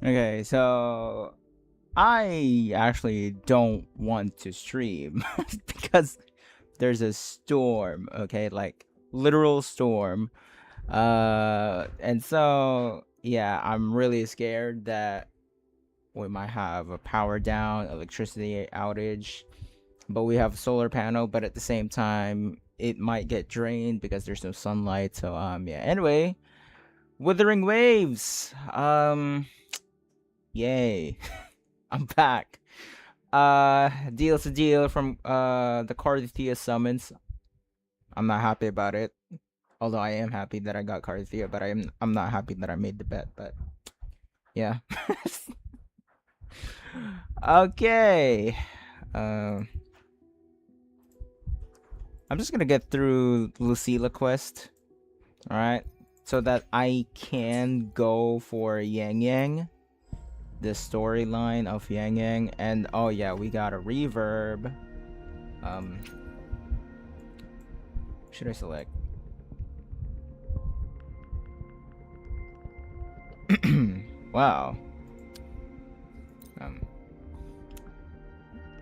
Okay, so I actually don't want to stream because there's a storm, okay? Like literal storm. And so yeah, I'm really scared that we might have a power down, electricity outage, but we have solar panel, but at the same time it might get drained because there's no sunlight. So yeah. Anyway, Wuthering Waves. Yay. I'm back. Deal's a deal from the Carthia summons. I'm not happy about it. Although I am happy that I got Carthia, but I'm not happy that I made the bet, but yeah. Okay. Um I'm just gonna get through Lucilla quest, alright? So that I can go for Yangyang. The storyline of Yangyang. And oh yeah, we got a reverb. Um should I select? Wow. Um,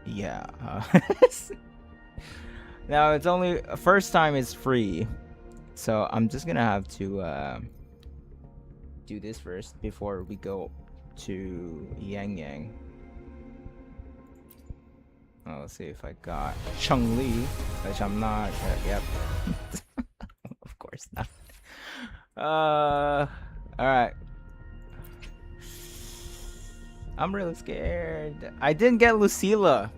yeah. Now it's only first time is free, so I'm just gonna have to do this first before we go to Yangyang. Let's see if I got Chun-Li, which I'm not. Yep. Of course not. All right. I'm really scared. I didn't get Lucilla.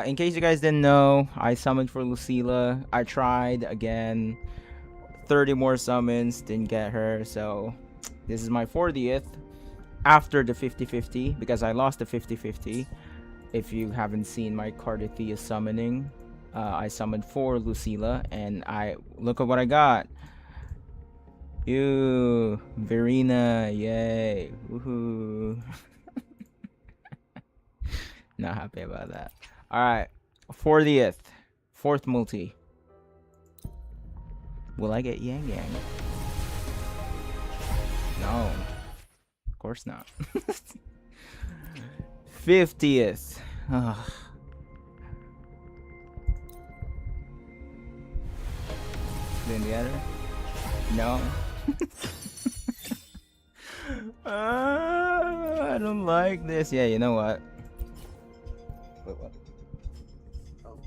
In case you guys didn't know, I summoned for Lucilla. I tried again. 30 more summons, didn't get her. So this is my 40th after the 50-50 because I lost the 50-50. If you haven't seen my Cardathea summoning, I summoned for Lucilla and I look at what I got. Ew, Verena, yay, woohoo. Not happy about that. All right, 40th, fourth multi. Will I get Yangyang? No, of course not. 50th. Ugh. Then the other? No. I don't like this. Yeah, you know what? Wait, what? Oh.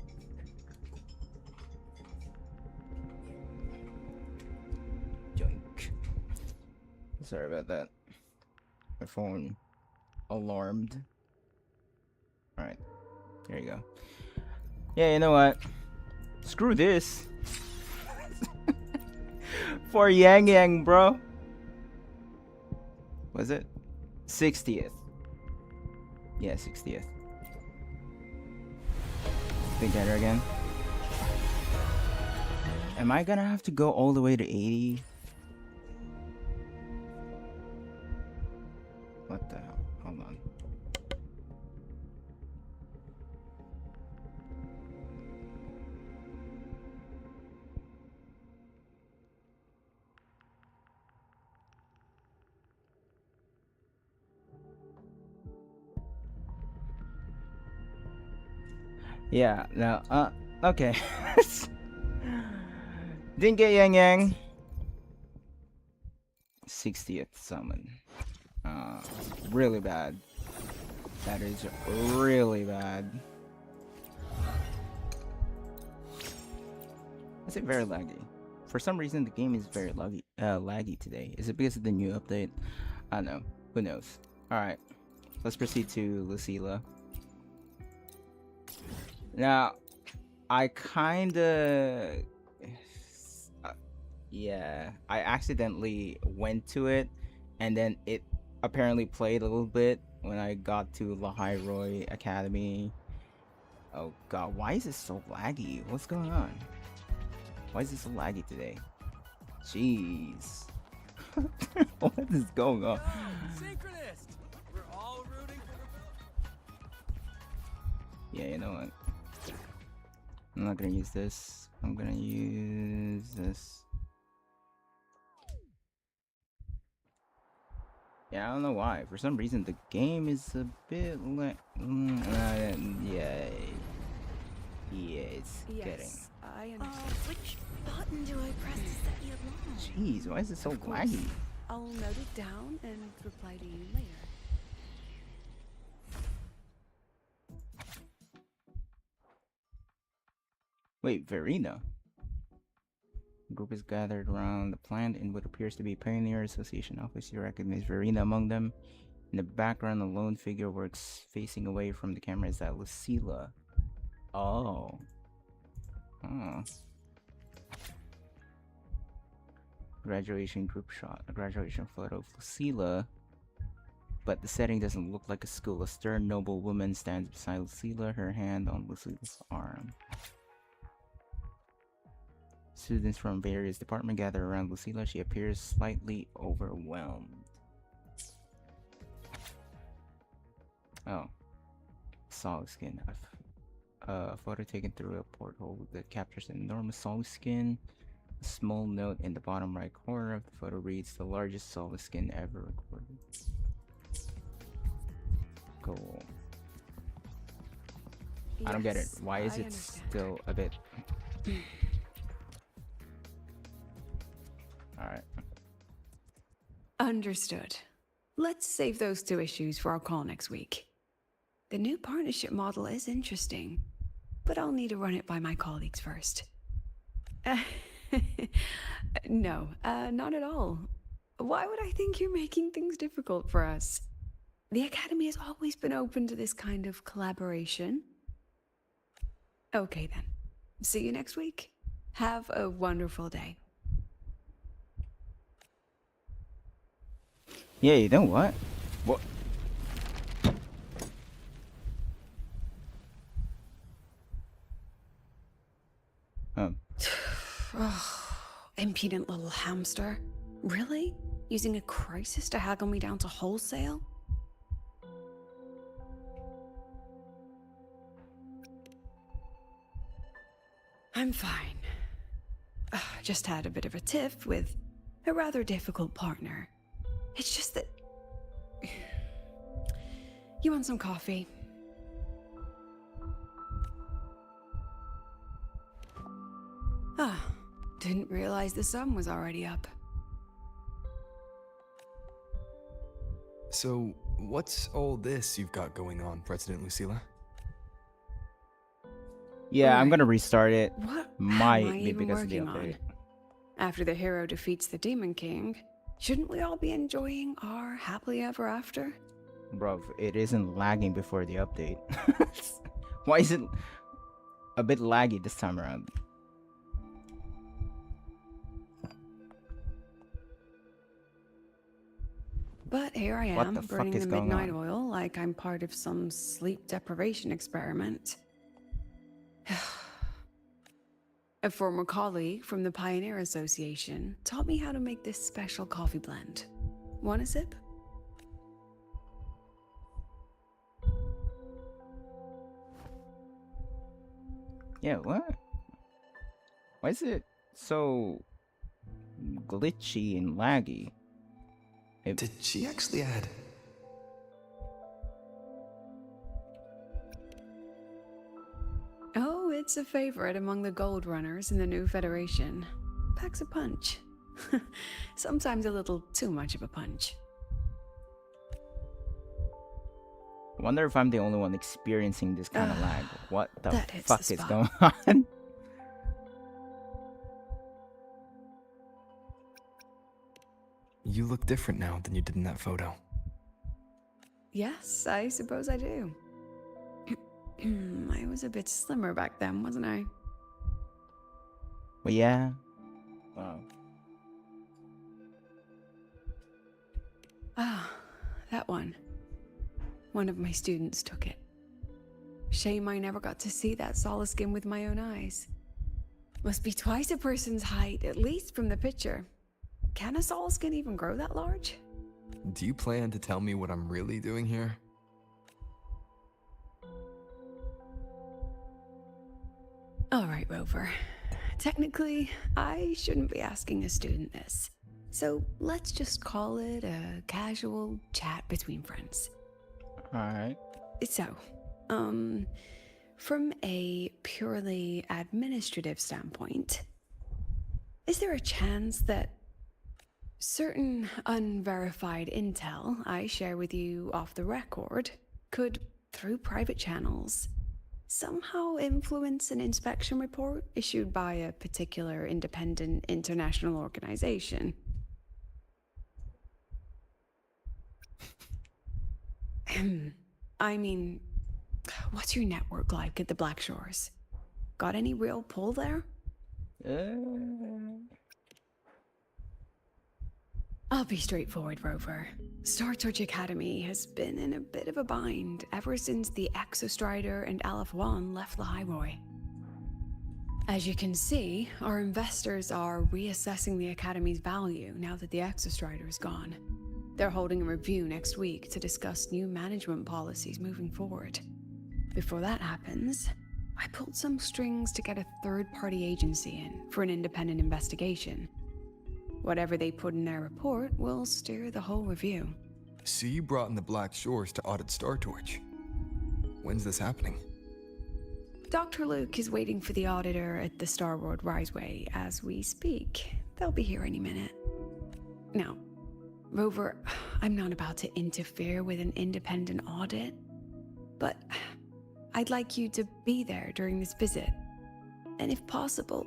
Junk. Sorry about that. My phone alarmed. Alright. There you go. Yeah, you know what? Screw this. For Yangyang, bro. Was it? 60th. Yeah, 60th. Think better again. Am I gonna have to go all the way to 80? What the hell? Hold on. Yeah, no, okay. Didn't get Yangyang. 60th summon. Really bad. That is really bad. Is it very laggy? For some reason, the game is very laggy today. Is it because of the new update? I don't know. Who knows? Alright. Let's proceed to Lucilla. Now, I kinda... yeah, I accidentally went to it, and then it apparently played a little bit when I got to Lahai Roy Academy. Oh god, why is it so laggy? What's going on? Why is it so laggy today? Jeez. What is going on? Yeah, you know what? I'm not gonna use this. I'm gonna use this. Yeah, I don't know why. For some reason, the game is a bit like... yeah. Yeah, it's getting... Yes, I understand. Which button do I press to set the alarm? Jeez, why is it so Of course. laggy? I'll note it down and reply to you later. Wait, Verena? The group is gathered around the plant in what appears to be Pioneer Association office. You recognize Verena among them. In the background, a lone figure works facing away from the camera. Is that Lucilla? Oh. Oh. Graduation group shot. A graduation photo of Lucilla. But the setting doesn't look like a school. A stern, noble woman stands beside Lucilla, her hand on Lucilla's arm. Students from various departments gather around Lucilla. She appears slightly overwhelmed. Oh. Solid skin. A photo taken through a porthole that captures an enormous solid skin. A small note in the bottom right corner of the photo reads, "The largest solid skin ever recorded." Cool. I don't get it. Yes, Why is I it understand. still a bit... Alright. Understood. Let's save those two issues for our call next week. The new partnership model is interesting, but I'll need to run it by my colleagues first. No, not at all. Why would I think you're making things difficult for us? The Academy has always been open to this kind of collaboration. Okay then. See you next week. Have a wonderful day. Yeah, you know what? What? Impudent little hamster. Really? Using a crisis to haggle me down to wholesale? I'm fine. Just had a bit of a tiff with a rather difficult partner. It's just that... You want some coffee? Didn't realize the sun was already up. So, what's all this you've got going on, President Lucilla? Yeah, I'm Right. gonna restart it. What Might am I be even because of the working on? update. After the hero defeats the Demon King, shouldn't we all be enjoying our happily ever after? Bruv, it isn't lagging before the update. Why is it a bit laggy this time around? But here I What am, the fuck burning is the going midnight on? oil like I'm part of some sleep deprivation experiment. A former colleague from the Pioneer Association taught me how to make this special coffee blend. Want a sip? Yeah, what? Why is it so glitchy and laggy? Did she actually add? Oh, it's a favorite among the gold runners in the new Federation. Packs a punch. Sometimes a little too much of a punch. I wonder if I'm the only one experiencing this kind of lag. What the That hits fuck the is spot. going on? You look different now than you did in that photo. Yes, I suppose I do. I was a bit slimmer back then, wasn't I? Well, yeah. Wow. Ah, that one. One of my students took it. Shame I never got to see that solid skin with my own eyes. Must be twice a person's height, at least from the picture. Can a solid skin even grow that large? Do you plan to tell me what I'm really doing here? All right, Rover. Technically, I shouldn't be asking a student this. So let's just call it a casual chat between friends. Alright. So, from a purely administrative standpoint, is there a chance that certain unverified intel I share with you off the record could, through private channels, somehow influence an inspection report issued by a particular independent international organization? I mean, what's your network like at the Black Shores? Got any real pull there? I'll be straightforward, Rover. Star Torch Academy has been in a bit of a bind ever since the Exostrider and Aleph 1 left the Highway. As you can see, our investors are reassessing the Academy's value now that the Exostrider is gone. They're holding a review next week to discuss new management policies moving forward. Before that happens, I pulled some strings to get a third-party agency in for an independent investigation. Whatever they put in their report will steer the whole review. So you brought in the Black Shores to audit Star Torch. When's this happening? Dr. Luke is waiting for the auditor at the Star World Riseway as we speak. They'll be here any minute. Now, Rover, I'm not about to interfere with an independent audit, but I'd like you to be there during this visit. And if possible...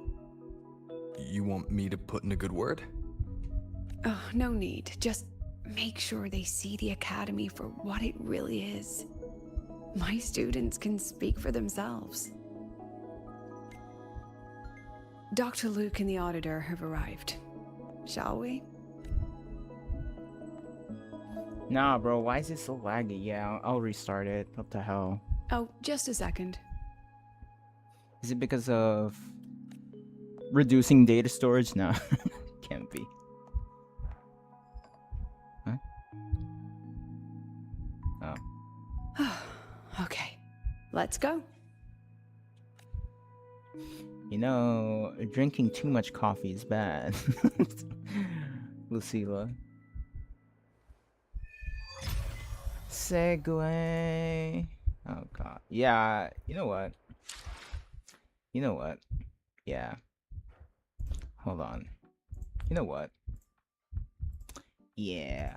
You want me to put in a good word? Oh, no need. Just make sure they see the Academy for what it really is. My students can speak for themselves. Dr. Luke and the auditor have arrived. Shall we? Nah, bro, why is it so laggy? Yeah, I'll restart it. What the hell? Oh, just a second. Is it because of reducing data storage? No, can't be. Huh? Oh. Okay, let's go. You know, drinking too much coffee is bad. Lucilla. Segue. Oh god. Yeah, you know what? You know what? Yeah. Hold on. You know what? Yeah.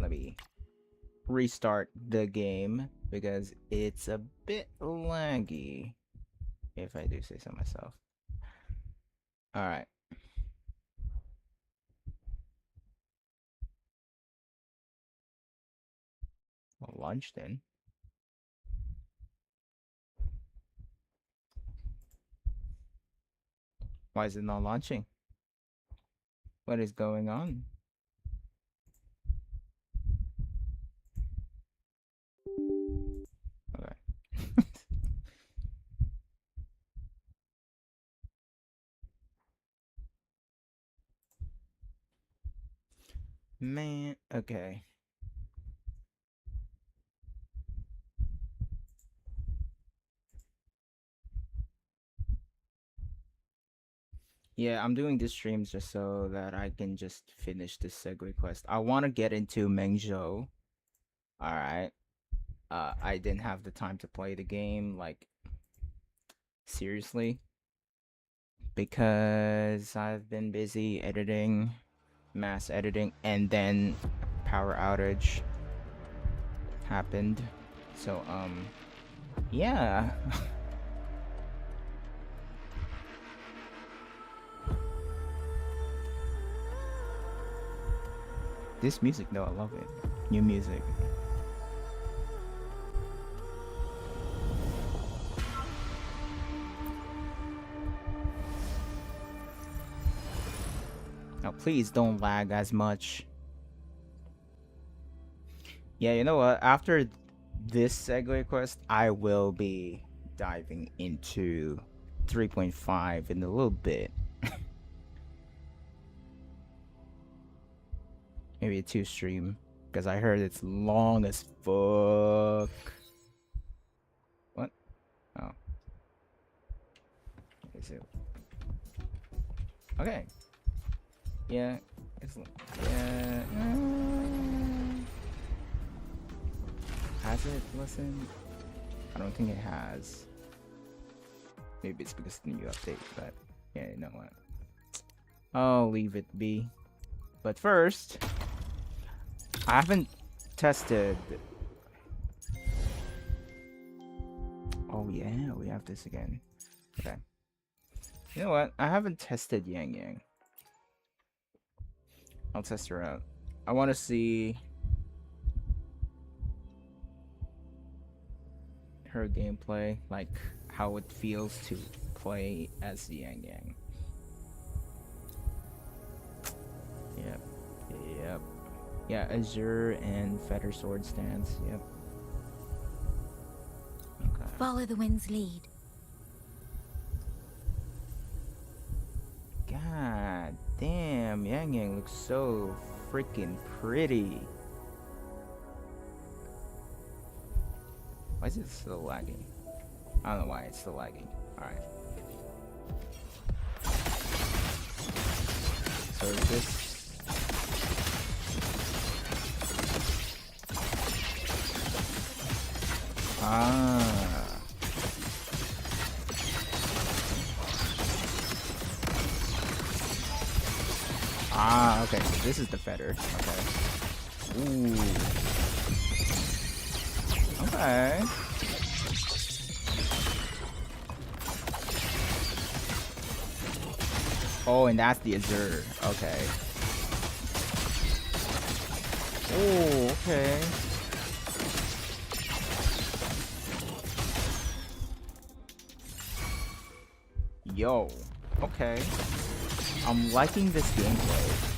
Let me restart the game because it's a bit laggy, if I do say so myself. Alright. Well, lunch then. Why is it not launching? What is going on? Okay. Man, okay. Yeah, I'm doing these streams just so that I can just finish this segue quest. I want to get into Mengzhou. Alright. I didn't have the time to play the game, like, seriously. Because I've been busy editing, mass editing, and then power outage happened. So, yeah. This music though, I love it. New music. Now please don't lag as much. Yeah, you know what? After this segue quest, I will be diving into 3.5 in a little bit. Maybe a 2 stream, because I heard it's long as fuck. What? Oh. Is it? Okay. Yeah. It's yeah. Has it listened? I don't think it has. Maybe it's because of the new update, but yeah, you know what? I'll leave it be. But first, I haven't tested. Oh yeah, we have this again. Okay. You know what? I haven't tested Yangyang. I'll test her out. I want to see her gameplay, like how it feels to play as Yangyang. Yep. Yep. Yeah, Azure and Feather Sword stance. Yep. Okay. Follow the wind's lead. God damn, Yangyang looks so freaking pretty. Why is it still lagging? I don't know why it's still lagging. Alright. So this. Okay, so this is the feather. Okay. Ooh. Okay. Oh, and that's the Azure. Okay. Oh, okay. Yo. Okay. I'm liking this gameplay.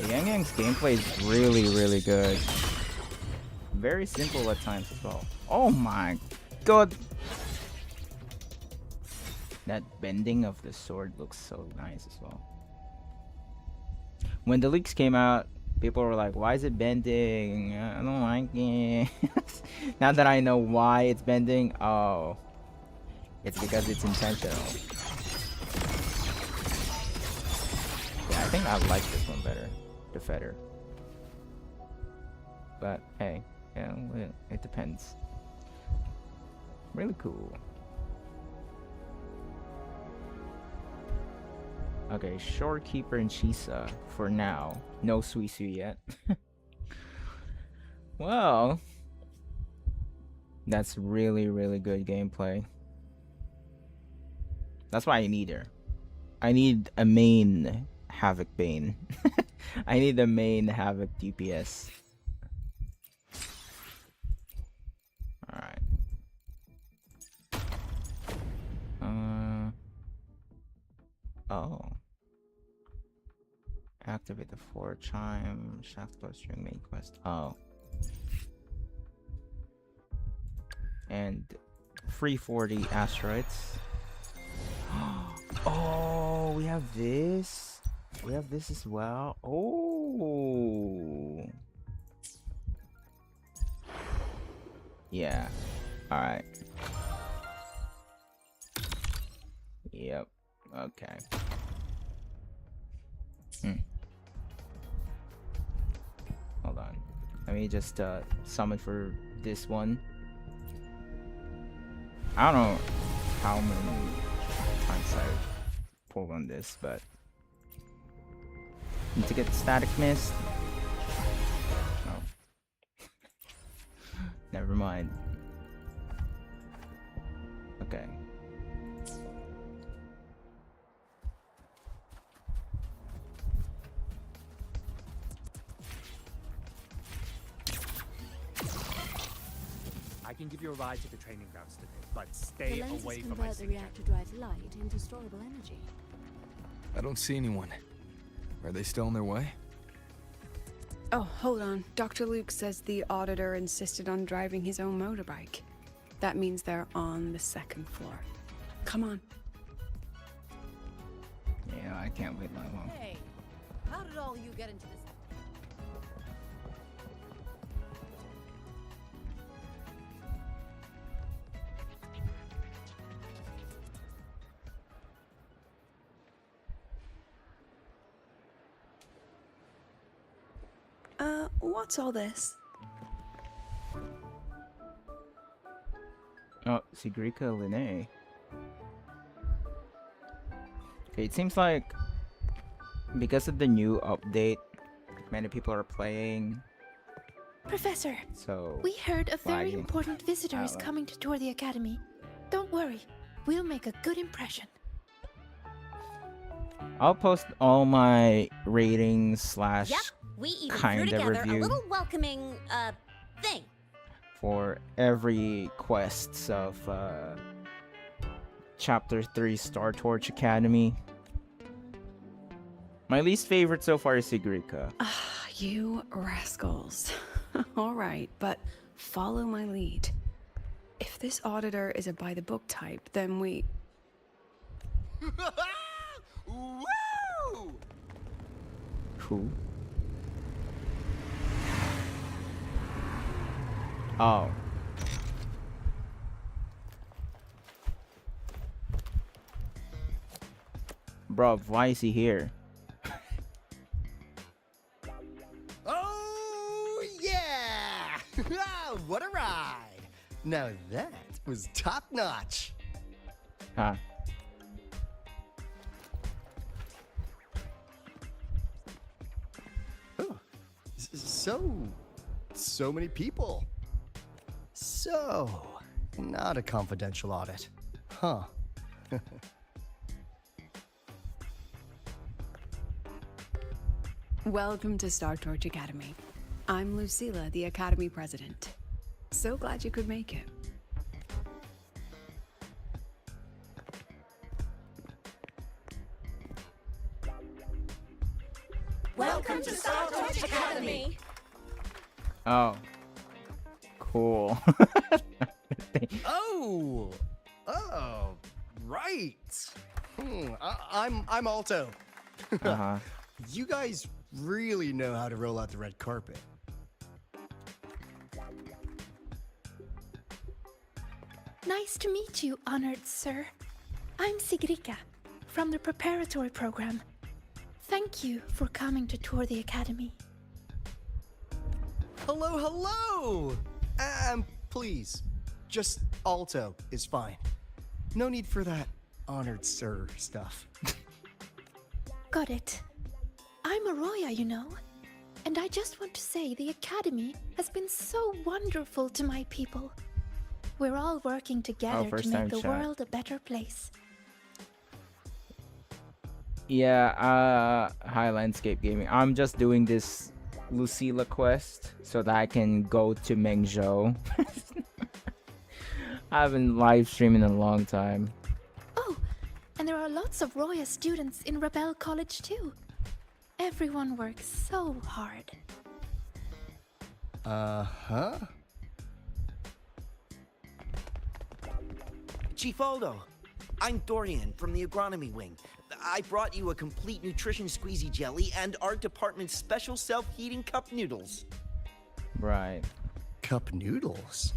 Yangyang's gameplay is really good. Very simple at times as well. Oh my god! That bending of the sword looks so nice as well. When the leaks came out, people were like, why is it bending? I don't like it. Now that I know why it's bending, oh, it's because it's intentional. Yeah, I think I like this one better. The feather. But hey, yeah, it depends. Really cool. Okay, Shorekeeper and Shisa for now. No Suisu yet. Well, that's really good gameplay. That's why I need her. I need a main Havoc Bane. I need the main Havoc DPS. Alright. Oh. Activate the 4 chime shaft plus during main quest. Oh. And free 40 asteroids. Oh, we have this. We have this as well. Oh. Yeah. Alright. Yep. Okay. Hold on. Let me just summon for this one. I don't know how many times I've pulled on this, but need to get static mist. Oh. Never mind. Okay. I can give you a ride to the training grounds today, but The stay lenses away from my convert the signature. reactor drive's light into storable energy. I don't see anyone. Are they still on their way? Oh, hold on. Dr. Luke says the auditor insisted on driving his own motorbike. That means they're on the 2nd floor. Come on. Yeah, I can't wait that long. Hey, how did all you get into this? What's all this? Oh, Sigrika Linnae. Okay, it seems like because of the new update, many people are playing. Professor, So we heard a very laggy. important visitor is Like- coming to tour the academy. Don't worry, we'll make a good impression. I'll post all my ratings slash Yep, we even threw kinda together review. a little welcoming, thing. for every quest of Chapter 3 Star Torch Academy. My least favorite so far is Sigrika. Ah, you rascals. All right, but follow my lead. If this auditor is a by-the-book type, then we... Woo! Who? Oh. Bruv, why is he here? Oh, yeah! What a ride! Now that was top notch. Huh. Oh, so many people. So, not a confidential audit. Huh. Welcome to Star Torch Academy. I'm Lucilla, the Academy President. So glad you could make it. Welcome to Star Torch Academy. Oh. Cool. Oh, right. I'm Alto. Uh-huh. You guys really know how to roll out the red carpet. Nice to meet you, honored sir. I'm Sigrika, from the preparatory program. Thank you for coming to tour the academy. Hello, hello! Please, just Alto is fine. No need for that honored sir stuff. Got it. I'm Arroya, you know. And I just want to say the academy has been so wonderful to my people. We're all working together to first make time the chat. world a better place. Yeah, hi Landscape Gaming. I'm just doing this Lucilla quest so that I can go to Mengzhou. I haven't live streamed in a long time. Oh, and there are lots of Roya students in Rebel College too. Everyone works so hard. Uh-huh. Chief Aldo, I'm Dorian from the agronomy wing. I brought you a complete nutrition squeezy jelly and our department's special self-heating cup noodles. Right. Cup noodles?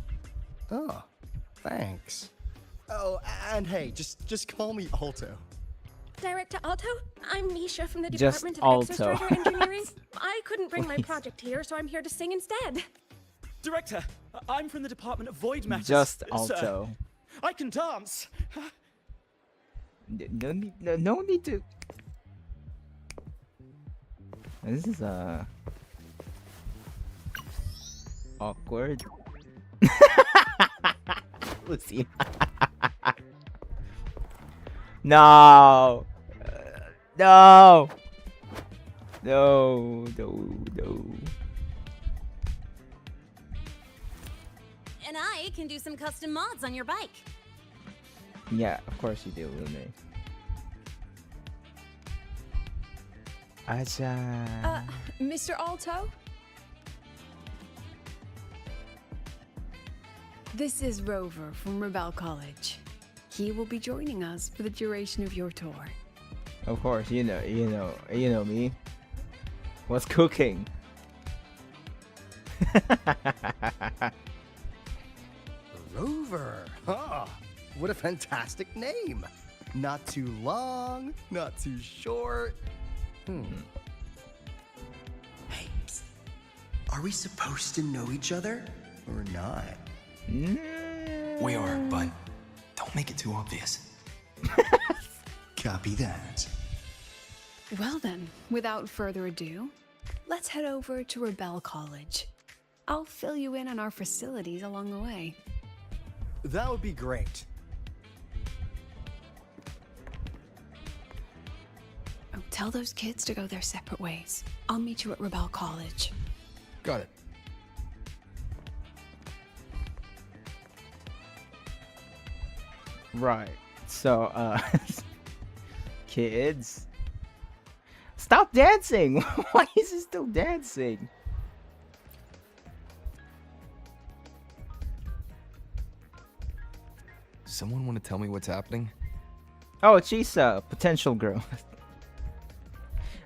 Oh, thanks. Oh, and hey, just call me Alto. Director Alto, I'm Misha from the Just Department of Alto. Exostrator Engineering. I couldn't bring my project here, so I'm here to sing instead. Director, I'm from the Department of Void Matters. Just sir. Alto. I can dance. No need to. This is awkward. Let's see. No. No. No. No. And I can do some custom mods on your bike. Yeah, of course you do, Lune. Aja. Mr. Alto? This is Rover from Rebel College. He will be joining us for the duration of your tour. Of course, you know me. What's cooking? Rover. Huh. What a fantastic name. Not too long, not too short. Hey, psst. Are we supposed to know each other or not? We are, but don't make it too obvious. Copy that. Well then, without further ado, let's head over to Rebel College. I'll fill you in on our facilities along the way. That would be great. Oh, tell those kids to go their separate ways. I'll meet you at Rebel College. Got it. Right. So, kids, stop dancing. Why is he still dancing? Someone want to tell me what's happening? Oh, she's a potential girl.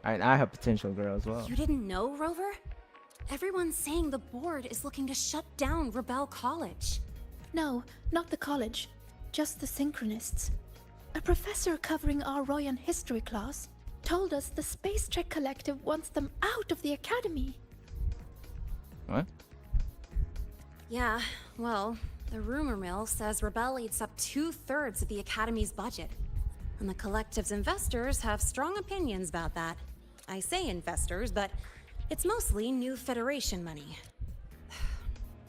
I have potential girl as well. You didn't know, Rover? Everyone's saying the board is looking to shut down Rebel College. No, not the college. Just the Synchronists. A professor covering our Royan history class told us the Space Trek Collective wants them out of the academy. What? Yeah, well, the rumor mill says Rebel eats up 2/3 of the academy's budget. And the collective's investors have strong opinions about that. I say investors, but it's mostly new Federation money.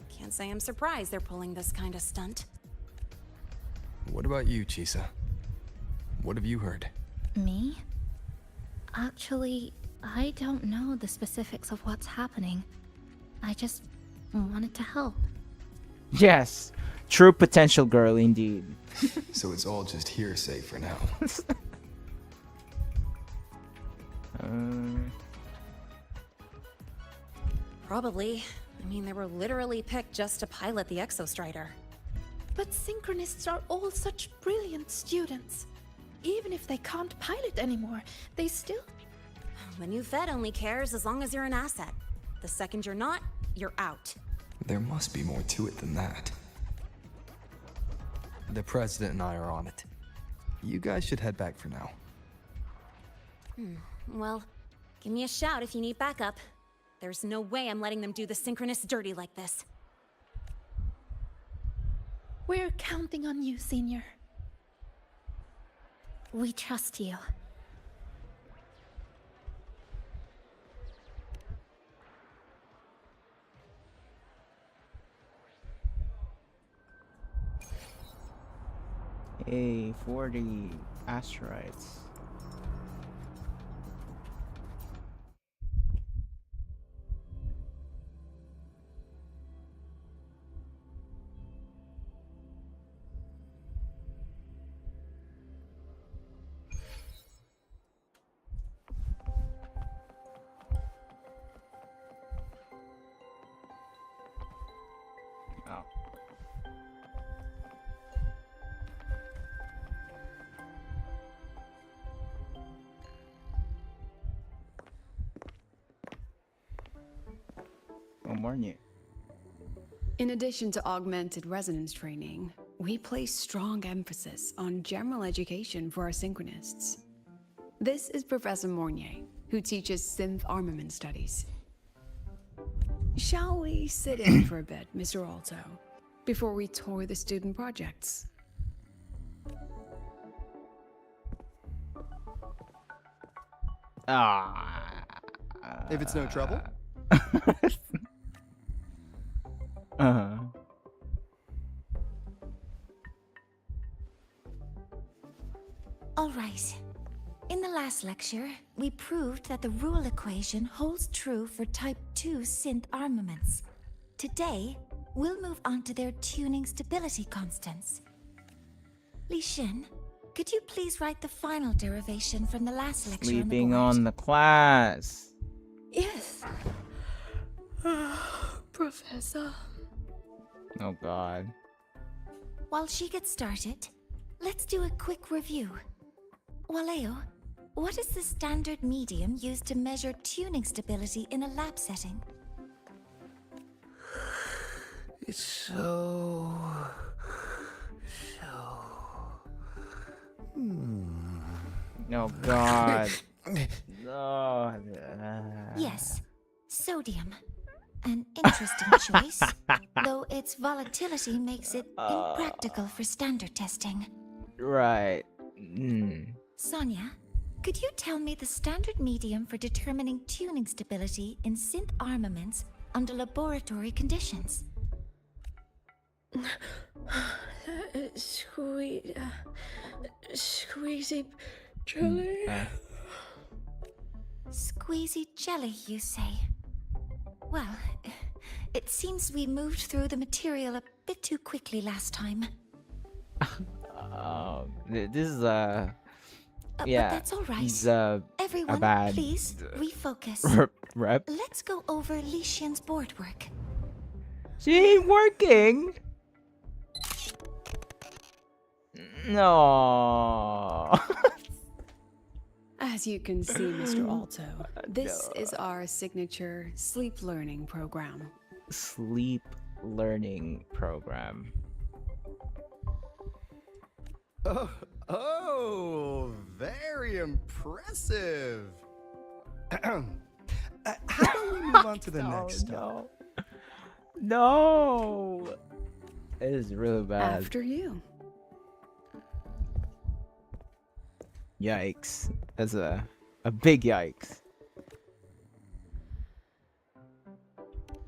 Can't say I'm surprised they're pulling this kind of stunt. What about you, Chisa? What have you heard? Me? Actually, I don't know the specifics of what's happening. I just wanted to help. Yes, true potential girl indeed. So it's all just hearsay for now. Probably. I mean, they were literally picked just to pilot the Exostrider. But Synchronists are all such brilliant students. Even if they can't pilot anymore, they still... The new Fed only cares as long as you're an asset. The second you're not, you're out. There must be more to it than that. The president and I are on it. You guys should head back for now. Well, give me a shout if you need backup. There's no way I'm letting them do the Synchronists dirty like this. We're counting on you, Senior. We trust you. Hey, 40 asteroids. Oh. More new. In addition to augmented resonance training, we place strong emphasis on general education for our Synchronists. This is Professor Mornier, who teaches synth armament studies. Shall we sit in for a bit, Mr. Alto, before we tour the student projects? If it's no trouble. All right. In the last lecture, we proved that the rule equation holds true for Type 2 synth armaments. Today, we'll move on to their tuning stability constants. Li Xin, could you please write the final derivation from the last lecture Sleeping on on the class. Yes. Professor. Oh god. While she gets started, let's do a quick review. Waleo, what is the standard medium used to measure tuning stability in a lab setting? It's so... Oh god. Oh, Yes, sodium. An interesting choice, though its volatility makes it impractical for standard testing. Right. Sonia, could you tell me the standard medium for determining tuning stability in synth armaments under laboratory conditions? Squeezy jelly. Squeezy jelly, you say? Well, it seems we moved through the material a bit too quickly last time. This is But that's all right. He's Everyone, a bad please refocus. rep. Let's go over Li Xian's board work. She ain't working. No. As you can see, Mr. Alto, this is our signature sleep learning program. Sleep learning program. Oh, very impressive. How about we move on to the next stop? No. It is really bad. After you. Yikes. That's a big yikes.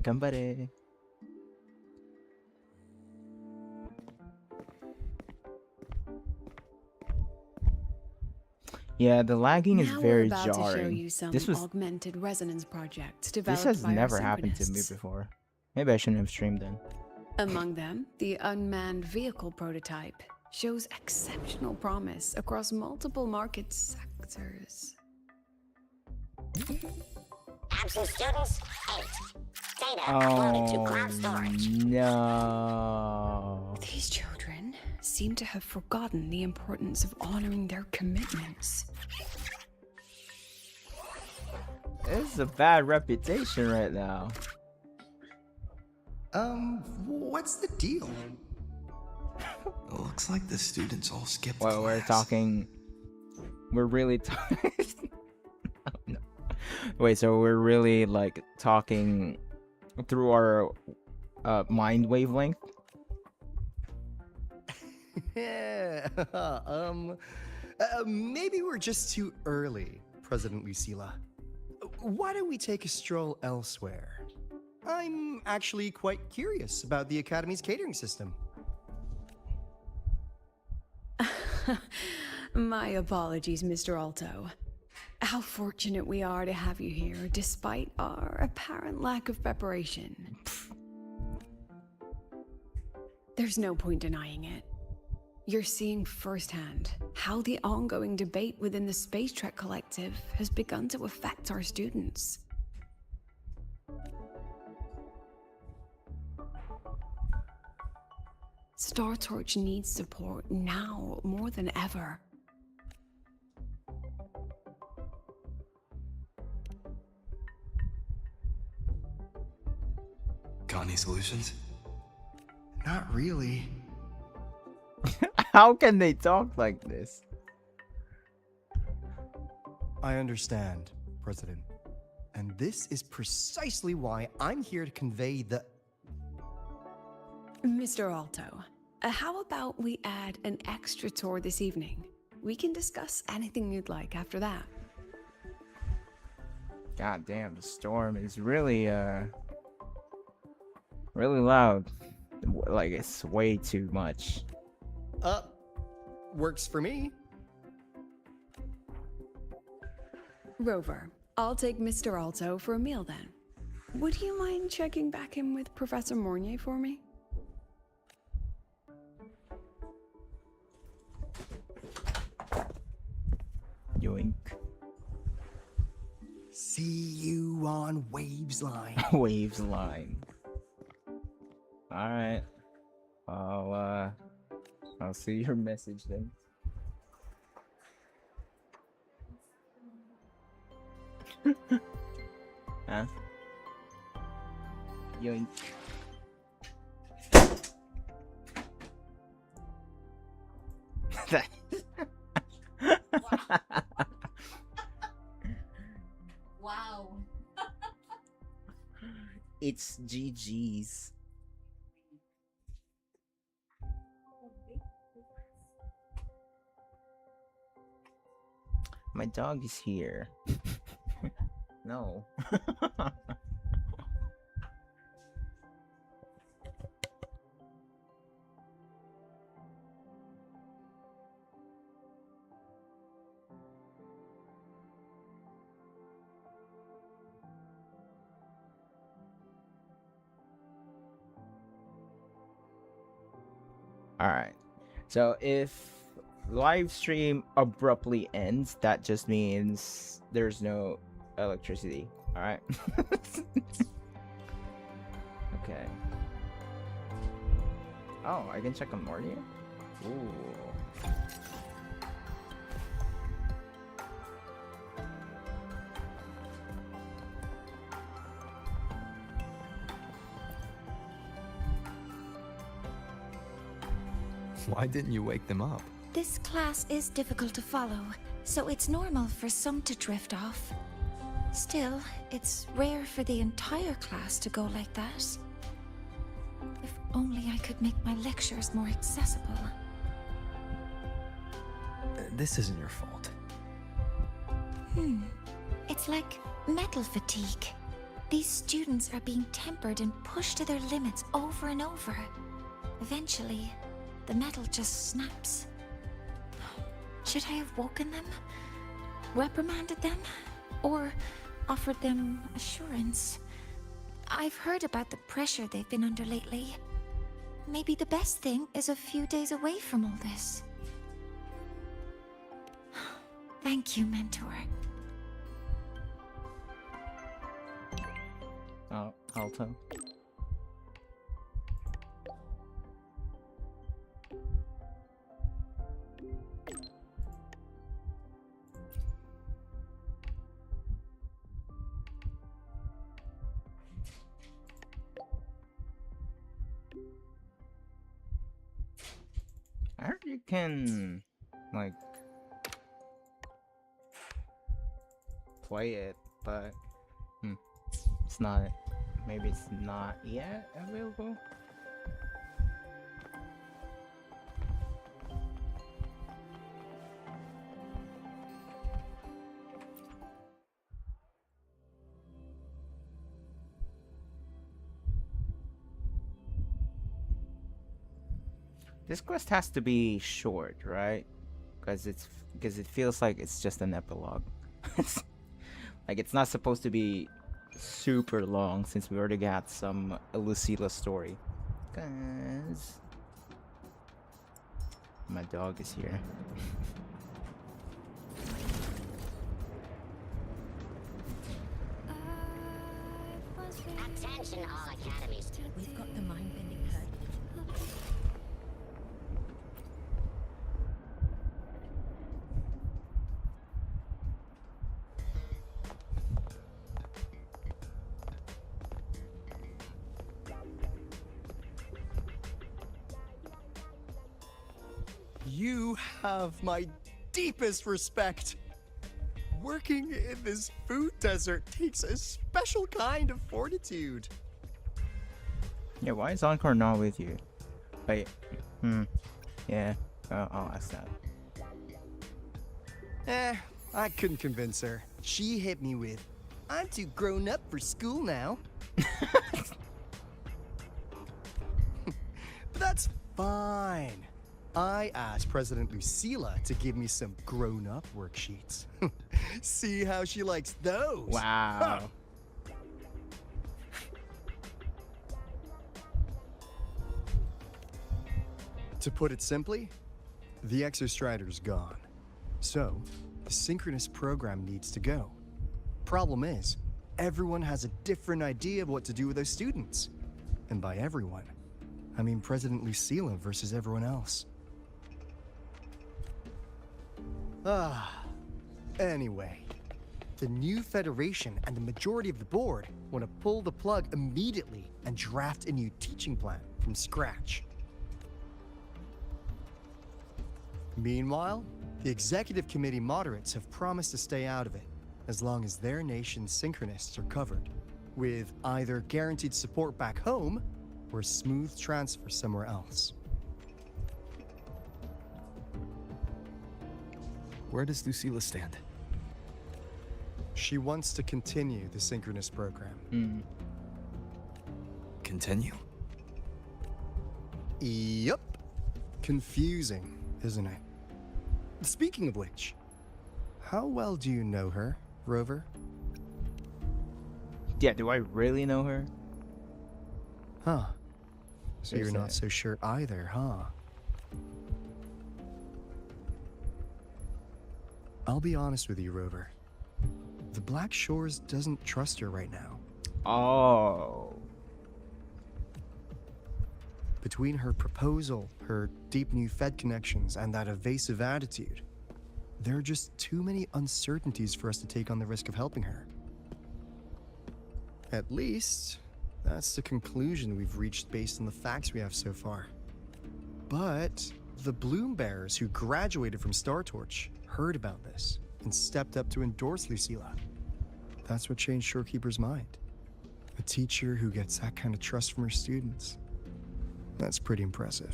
Gambare. Yeah, the lagging is Now very we're about jarring. to show you some This was augmented resonance projects developed this has by our never happened to me synchronists. before. Maybe I shouldn't have streamed then. Among them, the unmanned vehicle prototype shows exceptional promise across multiple market sectors. Absent students, 8. Data uploaded to cloud storage. No. These children seem to have forgotten the importance of honoring their commitments. This is a bad reputation right now. What's the deal? It looks like the students all skipped Well, we're class. talking. We're really talking. No. Wait, so we're really like talking through our mind wavelength? Yeah. Maybe we're just too early, President Lucilla. Why don't we take a stroll elsewhere? I'm actually quite curious about the Academy's catering system. My apologies, Mr. Alto. How fortunate we are to have you here, despite our apparent lack of preparation. There's no point denying it. You're seeing firsthand how the ongoing debate within the Space Trek Collective has begun to affect our students. Star Torch needs support now more than ever. Got any solutions? Not really. How can they talk like this? I understand, President. And this is precisely why I'm here to convey the... Mr. Alto, how about we add an extra tour this evening? We can discuss anything you'd like after that. God damn, the storm is really really loud. Like it's way too much. Works for me. Rover, I'll take Mr. Alto for a meal then. Would you mind checking back in with Professor Mornier for me? Yoink. See you on Waves Line. Waves line. Alright. I'll see your message then. Huh? Yoink. Wow. It's GG's. My dog is here. No. All right. So if live stream abruptly ends, that just means there's no electricity. All right. Okay. Oh, I can check on more here. Ooh. Why didn't you wake them up? This class is difficult to follow, so it's normal for some to drift off. Still, it's rare for the entire class to go like that. If only I could make my lectures more accessible. This isn't your fault. It's like metal fatigue. These students are being tempered and pushed to their limits over and over. Eventually, the metal just snaps. Should I have woken them? Reprimanded them? Or offered them assurance? I've heard about the pressure they've been under lately. Maybe the best thing is a few days away from all this. Thank you, Mentor. Oh, Alto. I heard you can, like, play it, but it's not. Maybe it's not yet available. This quest has to be short, right? Because it feels like it's just an epilogue. Like it's not supposed to be super long since we already got some Lucilla story. Cause my dog is here. Attention all academies. We've got the mind-bending herd. You have my deepest respect. Working in this food desert takes a special kind of fortitude. Yeah, why is Encore not with you? Wait, yeah, I'll ask that. I couldn't convince her. She hit me with, "I'm too grown up for school now." But that's fine. I asked President Lucilla to give me some grown-up worksheets. See how she likes those. Wow. Huh. To put it simply, the Exostrider's gone. So, the synchronous program needs to go. Problem is, everyone has a different idea of what to do with those students. And by everyone, I mean President Lucilla versus everyone else. Anyway, the new Federation and the majority of the board want to pull the plug immediately and draft a new teaching plan from scratch. Meanwhile, the executive committee moderates have promised to stay out of it, as long as their nation's synchronists are covered. with either guaranteed support back home or a smooth transfer somewhere else. Where does Lucilla stand? She wants to continue the synchronous program. Continue? Yup. Confusing, isn't it? Speaking of which, how well do you know her, Rover? Yeah, do I really know her? Huh. So you're Is not it- so sure either, huh? I'll be honest with you, Rover. The Black Shores doesn't trust her right now. Oh. Between her proposal, her deep new Fed connections, and that evasive attitude, there are just too many uncertainties for us to take on the risk of helping her. At least, that's the conclusion we've reached based on the facts we have so far. But the Bloom Bearers who graduated from Star Torch heard about this and stepped up to endorse Lucilla. That's what changed Shorekeeper's mind. A teacher who gets that kind of trust from her students. That's pretty impressive.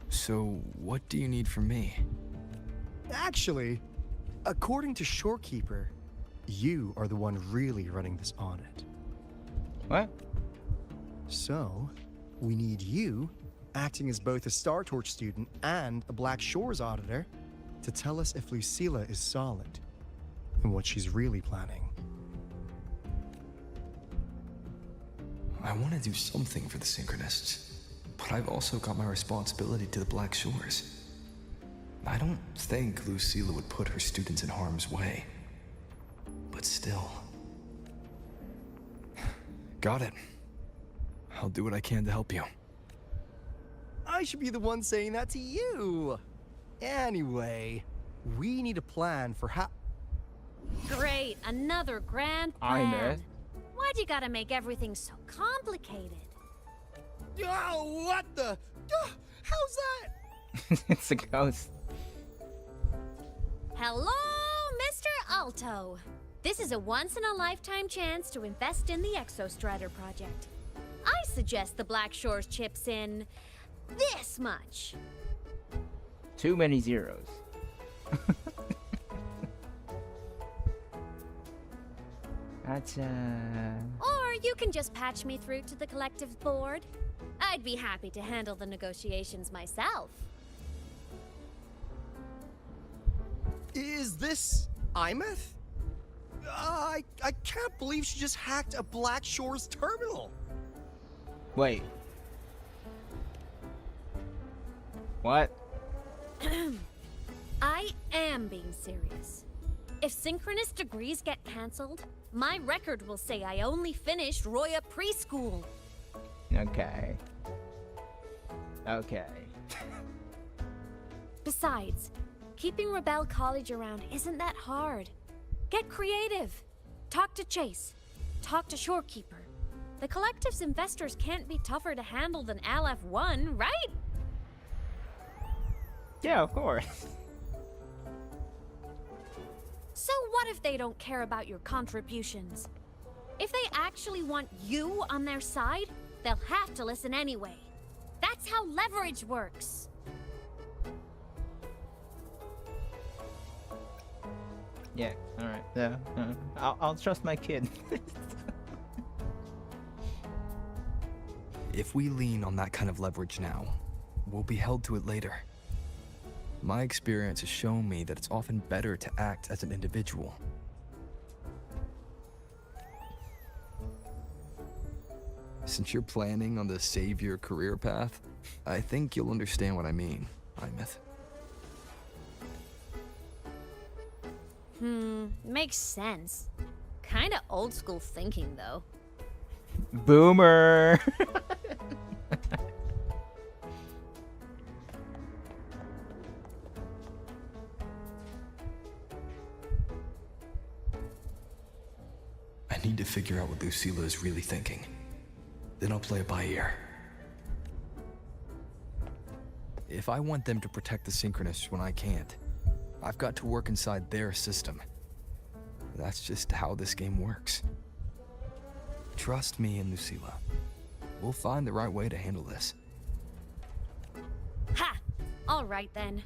So, what do you need from me? Actually, according to Shorekeeper, you are the one really running this audit. What? So, we need you, acting as both a Star Torch student and a Black Shores auditor, to tell us if Lucilla is solid and what she's really planning. I want to do something for the Synchronists, but I've also got my responsibility to the Black Shores. I don't think Lucilla would put her students in harm's way. But still. Got it. I'll do what I can to help you. I should be the one saying that to you. Anyway, we need a plan for how... Great, another grand I plan. know. Why'd you gotta make everything so complicated? Oh, what the... how's that? It's a ghost. Hello, Mr. Alto. This is a once-in-a-lifetime chance to invest in the Exostrider project. I suggest the Black Shores chips in this much. Too many zeros. That's Or you can just patch me through to the collective's board. I'd be happy to handle the negotiations myself. Is this Imeth? I can't believe she just hacked a Black Shores terminal. Wait. What? I am being serious. If synchronous degrees get cancelled, my record will say I only finished Roya preschool. Okay. Okay. Besides, keeping Rebel College around isn't that hard. Get creative. Talk to Chase. Talk to Shorekeeper. The collective's investors can't be tougher to handle than LF1, right? Yeah, of course. So what if they don't care about your contributions? If they actually want you on their side, they'll have to listen anyway. That's how leverage works. Yeah, alright. Yeah, I'll trust my kid. If we lean on that kind of leverage now, we'll be held to it later. My experience has shown me that it's often better to act as an individual. Since you're planning on the savior career path, I think you'll understand what I mean, Imeth. Makes sense. Kinda old school thinking, though. Boomer. I need to figure out what Lucilla is really thinking. Then I'll play it by ear. If I want them to protect the Synchronists when I can't, I've got to work inside their system. That's just how this game works. Trust me and Lucilla. We'll find the right way to handle this. Ha! Alright then.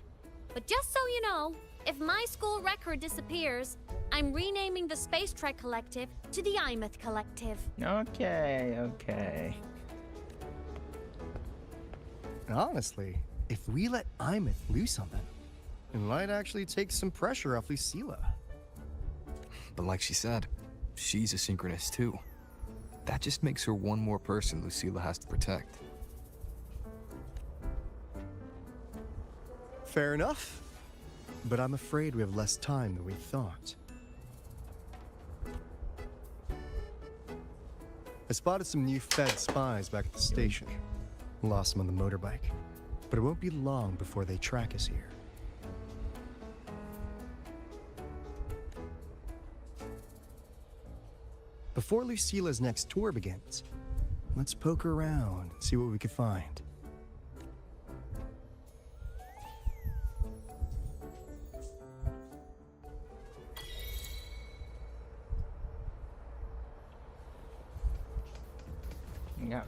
But just so you know, if my school record disappears, I'm renaming the Space Trek Collective to the Imeth Collective. Okay, okay. Honestly, if we let Imeth loose on them, it might actually take some pressure off Lucilla. But like she said, she's a synchronist too. That just makes her one more person Lucilla has to protect. Fair enough. But I'm afraid we have less time than we thought. I spotted some new Fed spies back at the station. Lost them on the motorbike. But it won't be long before they track us here. Before Lucilla's next tour begins, let's poke around and see what we can find. Yeah.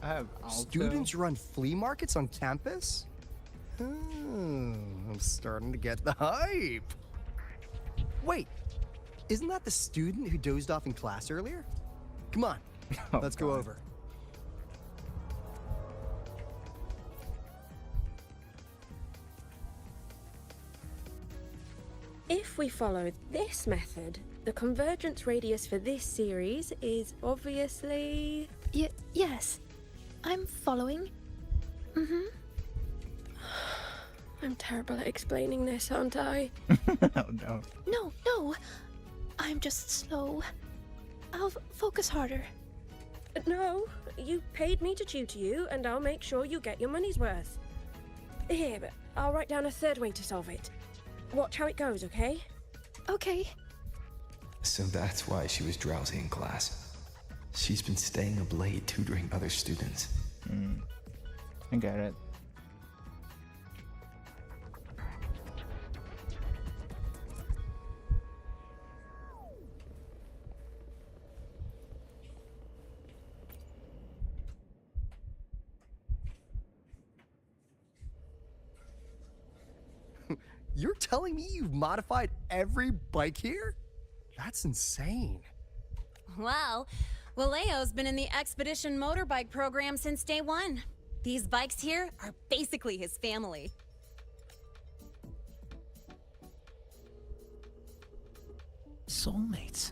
I have Students run flea markets on campus? Oh, I'm starting to get the hype. Wait, isn't that the student who dozed off in class earlier? Come on, let's go over. If we follow this method, the convergence radius for this series is obviously... Yes. I'm following. Mm-hmm. I'm terrible at explaining this, aren't I? Oh no. No. I'm just slow. I'll focus harder. No, you paid me to tutor you, and I'll make sure you get your money's worth. Here, but I'll write down a third way to solve it. Watch how it goes, okay? Okay. So that's why she was drowsy in class. She's been staying up late tutoring other students. I get it. You're telling me you've modified every bike here? That's insane. Well, Waleo's been in the Expedition motorbike program since day one. These bikes here are basically his family. Soulmates.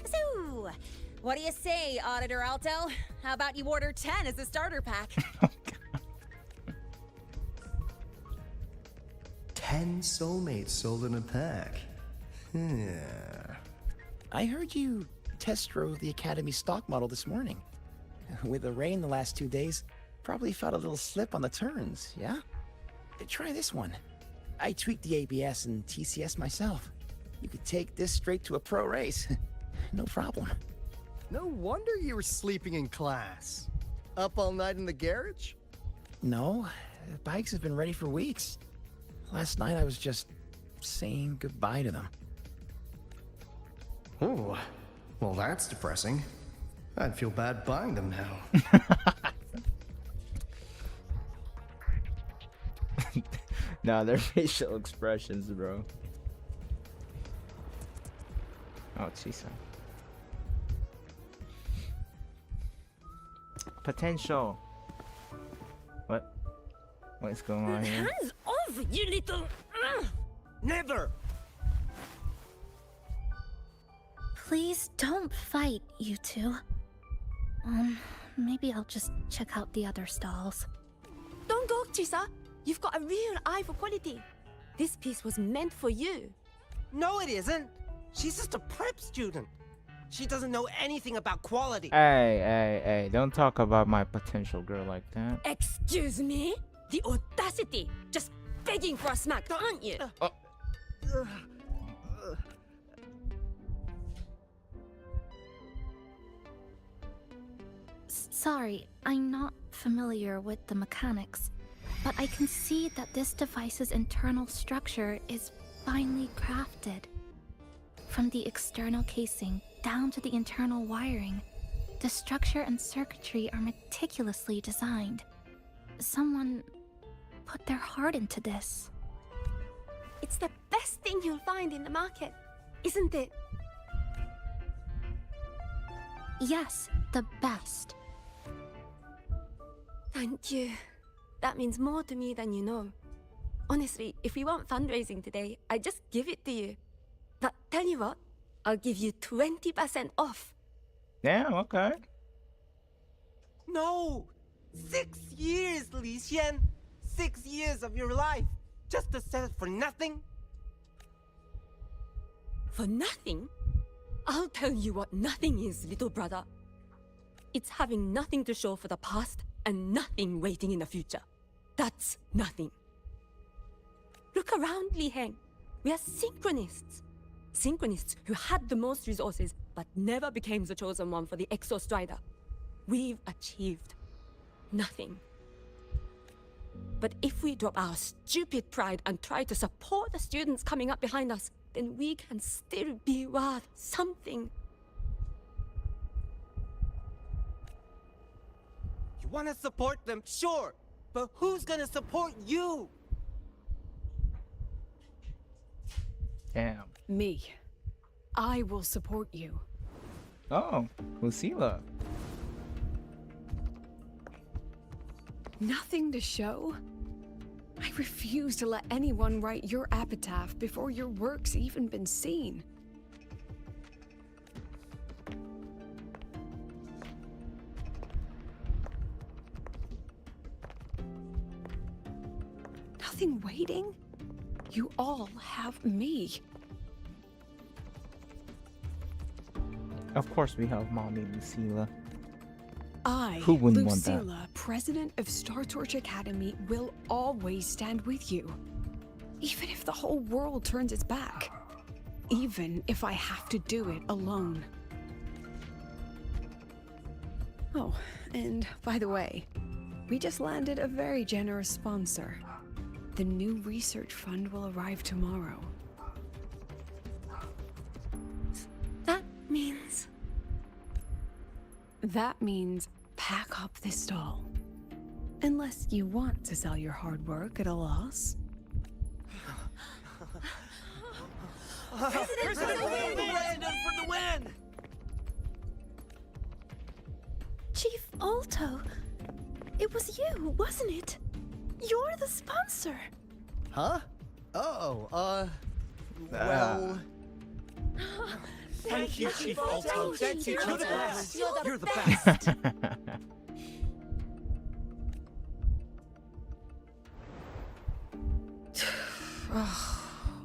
So, what do you say, Auditor Alto? How about you order 10 as a starter pack? 10 soulmates sold in a pack. I heard you test drove the Academy stock model this morning. With the rain the last 2 days, probably felt a little slip on the turns, yeah? Try this one. I tweaked the ABS and TCS myself. You could take this straight to a pro race. No problem. No wonder you were sleeping in class. Up all night in the garage? No, the bikes have been ready for weeks. Last night I was just saying goodbye to them. Oh, well that's depressing. I'd feel bad buying them now. No, their facial expressions, bro. Oh, jeez. Potential. What? What's going on here? Hands off, you little... Never! Please don't fight, you two. Maybe I'll just check out the other stalls. Don't go, Chisa. You've got a real eye for quality. This piece was meant for you. No, it isn't. She's just a prep student. She doesn't know anything about quality. Hey, don't talk about my potential girl like that. Excuse me? The audacity! Just begging for a smack, aren't you? Sorry, I'm not familiar with the mechanics, but I can see that this device's internal structure is finely crafted. From the external casing down to the internal wiring, the structure and circuitry are meticulously designed. Someone put their heart into this. It's the best thing you'll find in the market, isn't it? Yes, the best. Thank you. That means more to me than you know. Honestly, if we want fundraising today, I'd just give it to you. But tell you what, I'll give you 20% off. Damn, okay. No! 6 years, Li Xian! 6 years of your life, just to sell for nothing? For nothing? I'll tell you what nothing is, little brother. It's having nothing to show for the past and nothing waiting in the future. That's nothing. Look around, Li Heng. We are synchronists. Synchronists who had the most resources but never became the chosen one for the Exo Strider. We've achieved nothing. But if we drop our stupid pride and try to support the students coming up behind us, then we can still be worth something. You wanna support them, sure, but who's gonna support you? Damn. Me. I will support you. Oh, Lucilla. Nothing to show? I refuse to let anyone write your epitaph before your work's even been seen. Nothing waiting? You all have me. Of course we have mommy Lucilla. I, Who wouldn't want that? Lucilla, president of Star Torch Academy, will always stand with you. Even if the whole world turns its back. Even if I have to do it alone. Oh, and by the way, we just landed a very generous sponsor. The new research fund will arrive tomorrow. That means... That means pack up this stall. Unless you want to sell your hard work at a loss. President for the win! Chief Alto, it was you, wasn't it? You're the sponsor. Huh? Well... Thank you, Chief Alto. Thank you, You're the best. You're the best.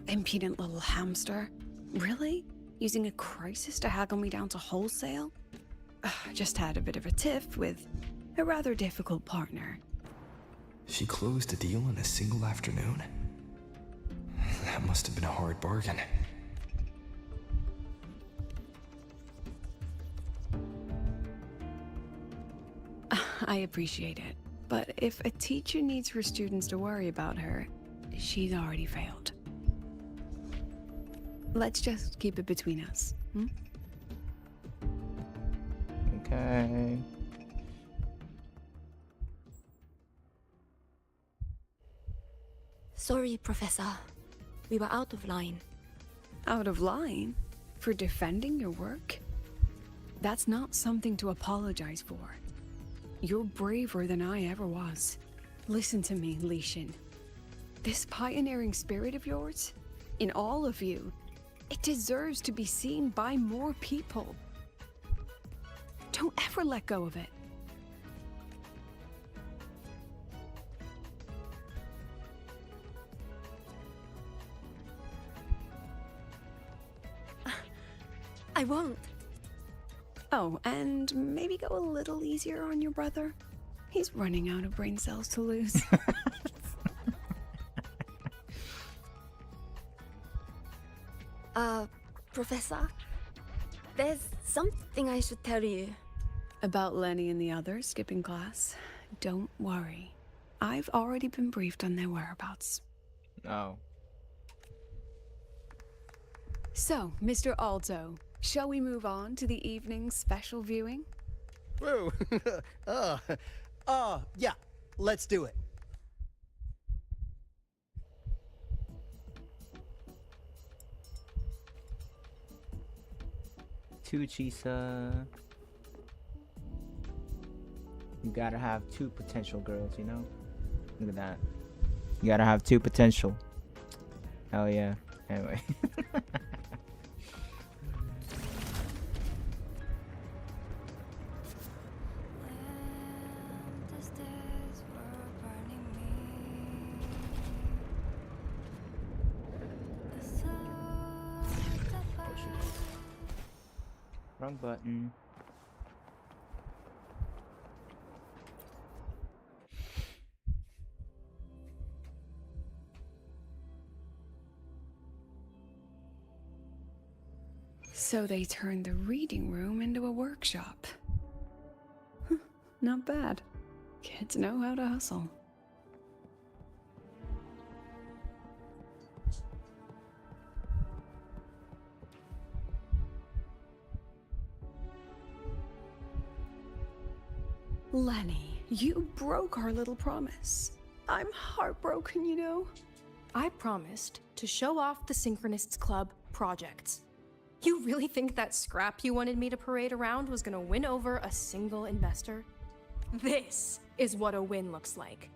Impudent little hamster. Really? Using a crisis to haggle me down to wholesale? Just had a bit of a tiff with a rather difficult partner. She closed a deal in a single afternoon? That must have been a hard bargain. I appreciate it, but if a teacher needs her students to worry about her, she's already failed. Let's just keep it between us, hmm? Okay. Sorry, Professor. We were out of line. Out of line? For defending your work? That's not something to apologize for. You're braver than I ever was. Listen to me, Li Xin. This pioneering spirit of yours, in all of you, it deserves to be seen by more people. Don't ever let go of it. I won't. Oh, and maybe go a little easier on your brother. He's running out of brain cells to lose. Professor? There's something I should tell you. About Lenny and the others skipping class? Don't worry. I've already been briefed on their whereabouts. Oh. So, Mr. Alto, shall we move on to the evening's special viewing? Whoa. Yeah, let's do it. Two Chisa. You gotta have two potential girls, you know? Look at that. You gotta have two potential. Hell yeah. Anyway. Wrong button. So they turned the reading room into a workshop. Not bad. Kids know how to hustle. Lenny, you broke our little promise. I'm heartbroken, you know. I promised to show off the Synchronists Club projects. You really think that scrap you wanted me to parade around was gonna win over a single investor? This is what a win looks like.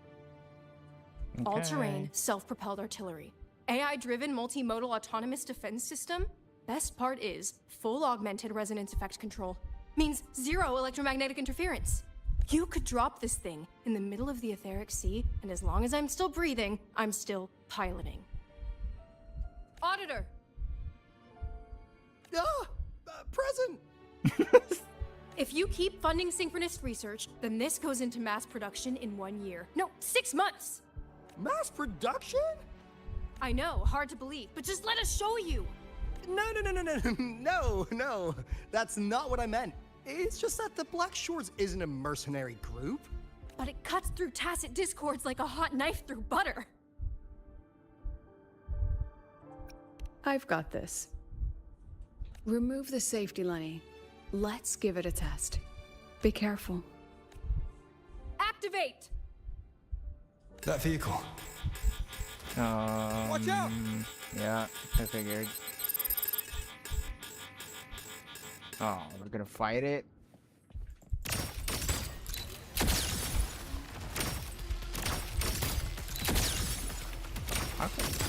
Okay. All-terrain, self-propelled artillery. AI-driven multimodal autonomous defense system? Best part is, full augmented resonance effect control. Means zero electromagnetic interference. You could drop this thing in the middle of the etheric sea, and as long as I'm still breathing, I'm still piloting. Auditor! Present! If you keep funding synchronous research, then this goes into mass production in 1 year. No, 6 months! Mass production? I know, hard to believe, but just let us show you! No. That's not what I meant. It's just that the Black Shores isn't a mercenary group. But it cuts through tacit discords like a hot knife through butter. I've got this. Remove the safety, Lenny. Let's give it a test. Be careful. Activate! That vehicle. Watch out! Yeah, I figured. Oh, we're gonna fight it?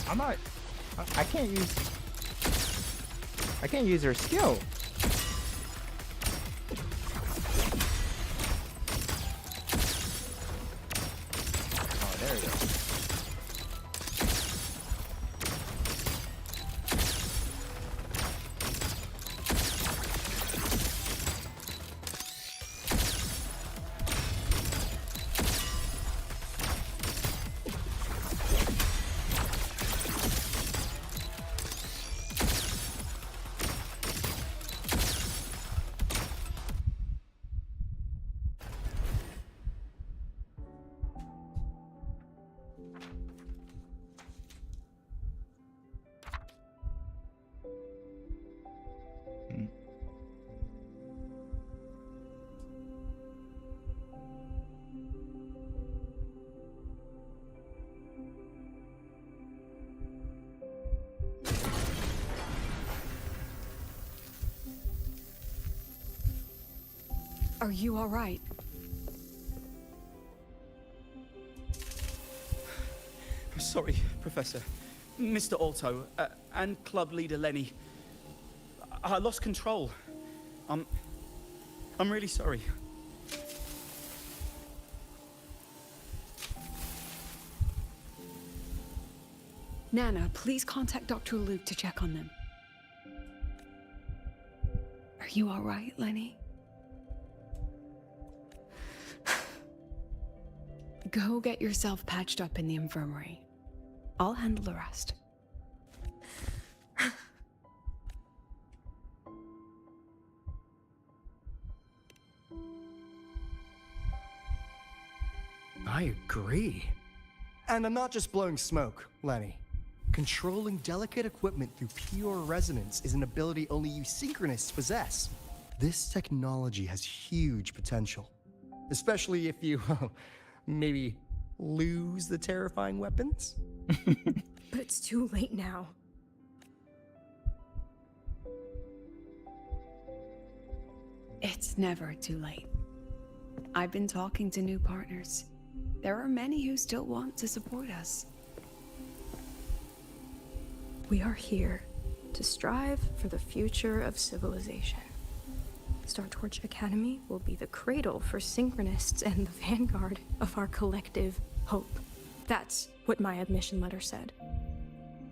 I'm not... I can't use her skill. Oh, there we go. Are you all right? Sorry, Professor. Mr. Alto, and club leader Lenny. I lost control. I'm really sorry. Nana, please contact Dr. Luke to check on them. Are you all right, Lenny? Go get yourself patched up in the infirmary. I'll handle the rest. I agree. And I'm not just blowing smoke, Lenny. Controlling delicate equipment through pure resonance is an ability only you synchronists possess. This technology has huge potential, especially if you, maybe lose the terrifying weapons? But it's too late now. It's never too late. I've been talking to new partners. There are many who still want to support us. We are here to strive for the future of civilization. Star Torch Academy will be the cradle for synchronists and the vanguard of our collective hope. That's what my admission letter said.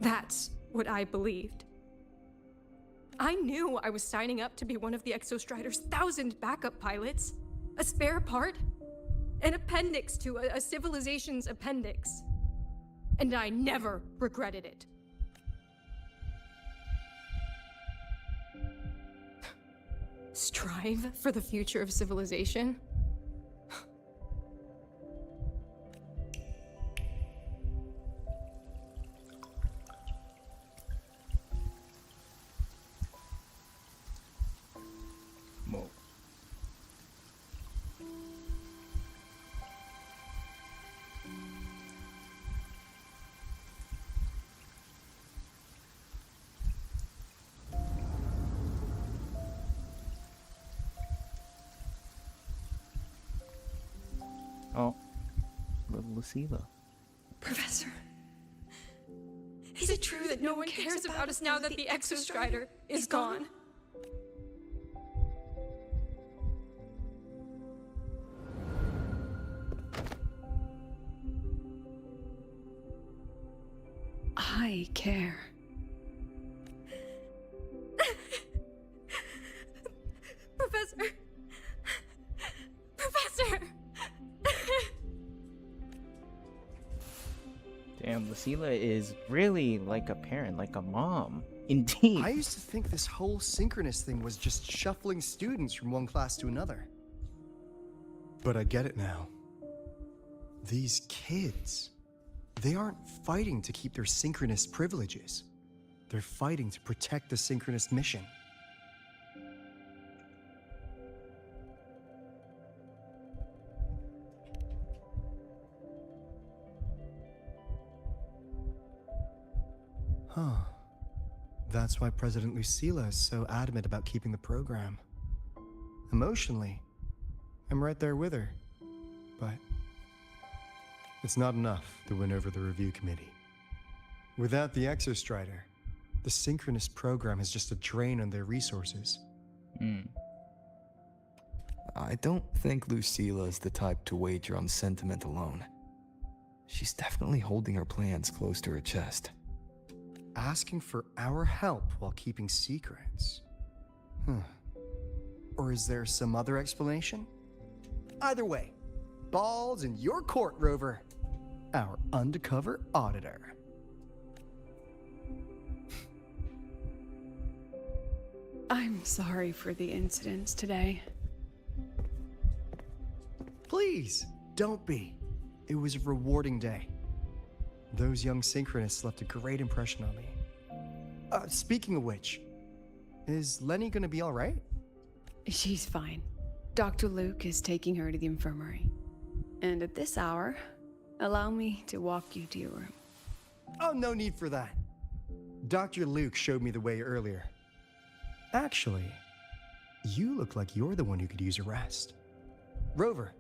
That's what I believed. I knew I was signing up to be one of the Exostrider's 1,000 backup pilots, a spare part, an appendix to a civilization's appendix. And I never regretted it. Strive for the future of civilization? Whoa. Oh, little Lucilla. Professor, is it true that no one cares about us now that the Exostrider is gone? I care. Professor! Professor! Damn, Lucilla is really like a parent, like a mom. Indeed. I used to think this whole synchronous thing was just shuffling students from one class to another. But I get it now. These kids, they aren't fighting to keep their synchronous privileges. They're fighting to protect the synchronous mission. Huh. That's why President Lucilla is so adamant about keeping the program. Emotionally, I'm right there with her. But it's not enough to win over the review committee. Without the Exostrider, the synchronous program is just a drain on their resources. I don't think Lucilla is the type to wager on sentiment alone. She's definitely holding her plans close to her chest. Asking for our help while keeping secrets. Or is there some other explanation? Either way, balls in your court, Rover. Our undercover auditor. I'm sorry for the incidents today. Please, don't be. It was a rewarding day. Those young synchronists left a great impression on me. Speaking of which, is Lenny gonna be all right? She's fine. Dr. Luke is taking her to the infirmary. And at this hour, allow me to walk you to your room. Oh, no need for that. Dr. Luke showed me the way earlier. Actually, you look like you're the one who could use a rest. Rover,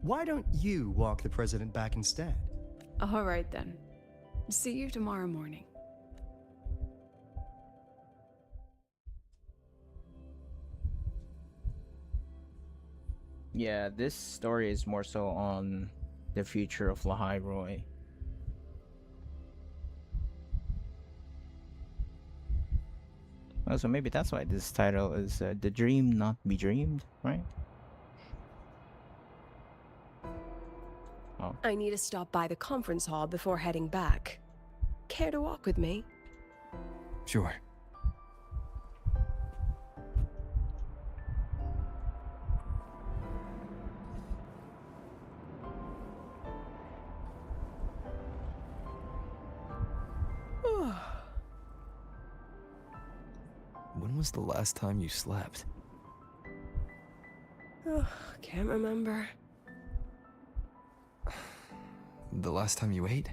why don't you walk the president back instead? All right then. See you tomorrow morning. Yeah, this story is more so on the future of Lahai Roy. Oh, so maybe that's why this title is The Dream Not Be Dreamed, right? Oh. I need to stop by the conference hall before heading back. Care to walk with me? Sure. was the last time you slept? Oh, can't remember. The last time you ate?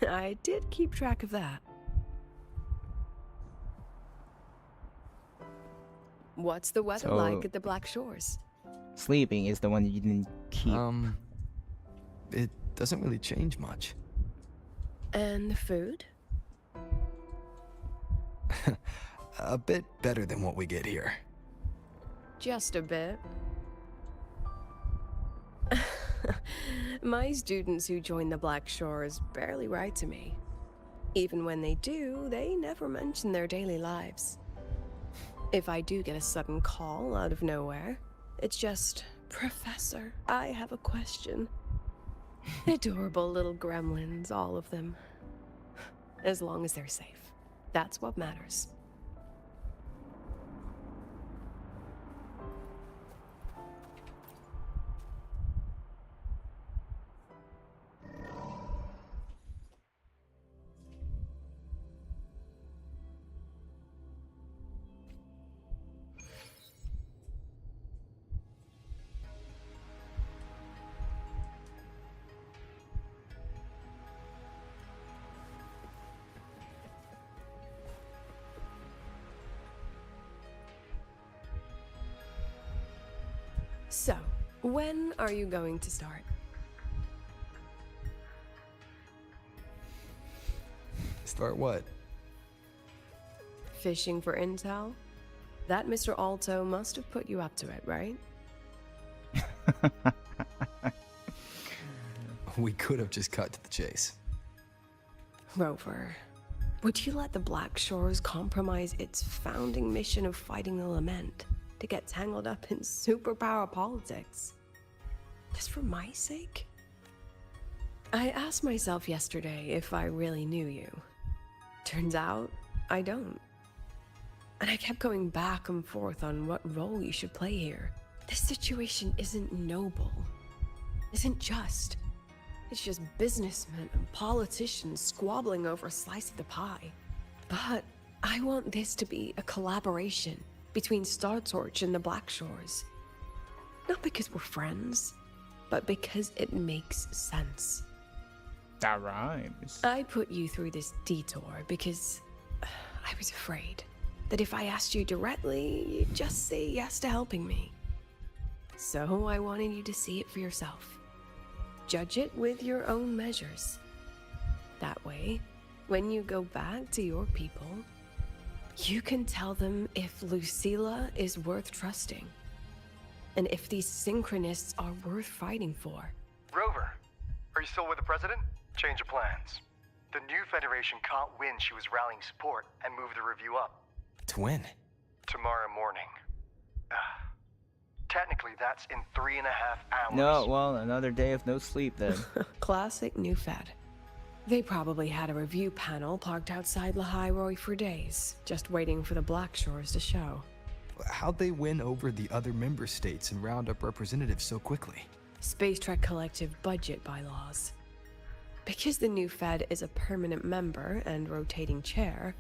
I did keep track of that. What's the weather So- like at the Black Shores? Sleeping is the one you didn't keep. It doesn't really change much. And the food? A bit better than what we get here. Just a bit. My students who join the Black Shores barely write to me. Even when they do, they never mention their daily lives. If I do get a sudden call out of nowhere, it's just, Professor, I have a question. Adorable little gremlins, all of them. As long as they're safe. That's what matters. So, when are you going to start? Start what? Fishing for intel? That Mr. Alto must have put you up to it, right? We could have just cut to the chase. Rover, would you let the Black Shores compromise its founding mission of fighting the Lament to get tangled up in superpower politics? Just for my sake? I asked myself yesterday if I really knew you. Turns out, I don't. And I kept going back and forth on what role you should play here. This situation isn't noble, isn't just. It's just businessmen and politicians squabbling over a slice of the pie. But I want this to be a collaboration between Star Torch and the Black Shores. Not because we're friends, but because it makes sense. That rhymes. I put you through this detour because I was afraid that if I asked you directly, you'd just say yes to helping me. So I wanted you to see it for yourself. Judge it with your own measures. That way, when you go back to your people, you can tell them if Lucilla is worth trusting, and if these synchronists are worth fighting for. Rover, are you still with the President? Change of plans. The new Federation caught wind she was rallying support and moved the review up. To when? Tomorrow morning. Technically, that's in 3.5 hours. No, well, another day of no sleep then. Classic New Fed. They probably had a review panel parked outside Lahai for days, just waiting for the Black Shores to show. How'd they win over the other member states and round up representatives so quickly? Space Trek Collective budget bylaws. Because the New Fed is a permanent member and rotating chair,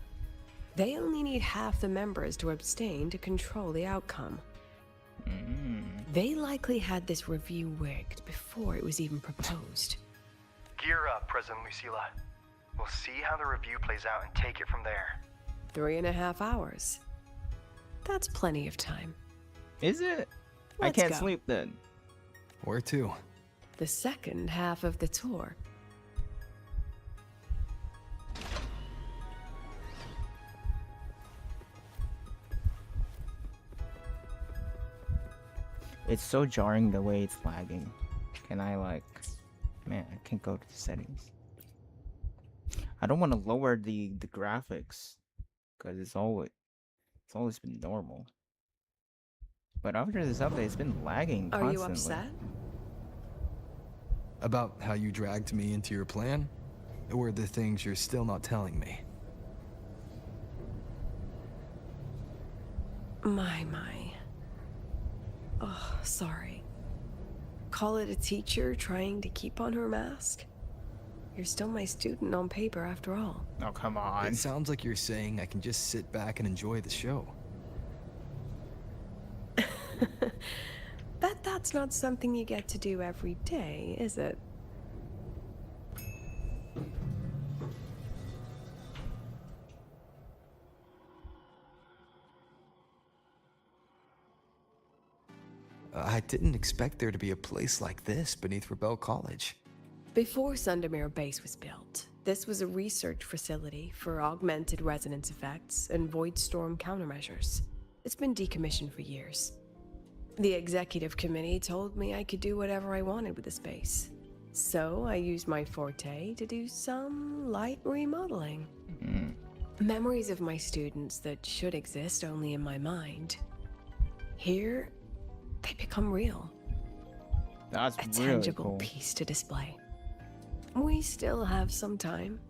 they only need half the members to abstain to control the outcome. They likely had this review rigged before it was even proposed. Gear up, President Lucilla. We'll see how the review plays out and take it from there. 3.5 hours. That's plenty of time. Is it? I Let's can't go. sleep then. Where to? The second half of the tour. It's so jarring the way it's lagging. Can I man, I can't go to the settings. I don't want to lower the graphics because it's always been normal. But after this update, it's been lagging Are constantly. you upset? About how you dragged me into your plan? Or the things you're still not telling me? My. Oh, sorry. Call it a teacher trying to keep on her mask? You're still my student on paper after all. Oh, come on. It sounds like you're saying I can just sit back and enjoy the show. Bet that's not something you get to do every day, is it? I didn't expect there to be a place like this beneath Rebel College. Before Sundermere Base was built, this was a research facility for augmented resonance effects and void storm countermeasures. It's been decommissioned for years. The executive committee told me I could do whatever I wanted with the space. So I used my forte to do some light remodeling. Memories of my students that should exist only in my mind. Here, they become real. That's a really tangible cool. piece to display. We still have some time.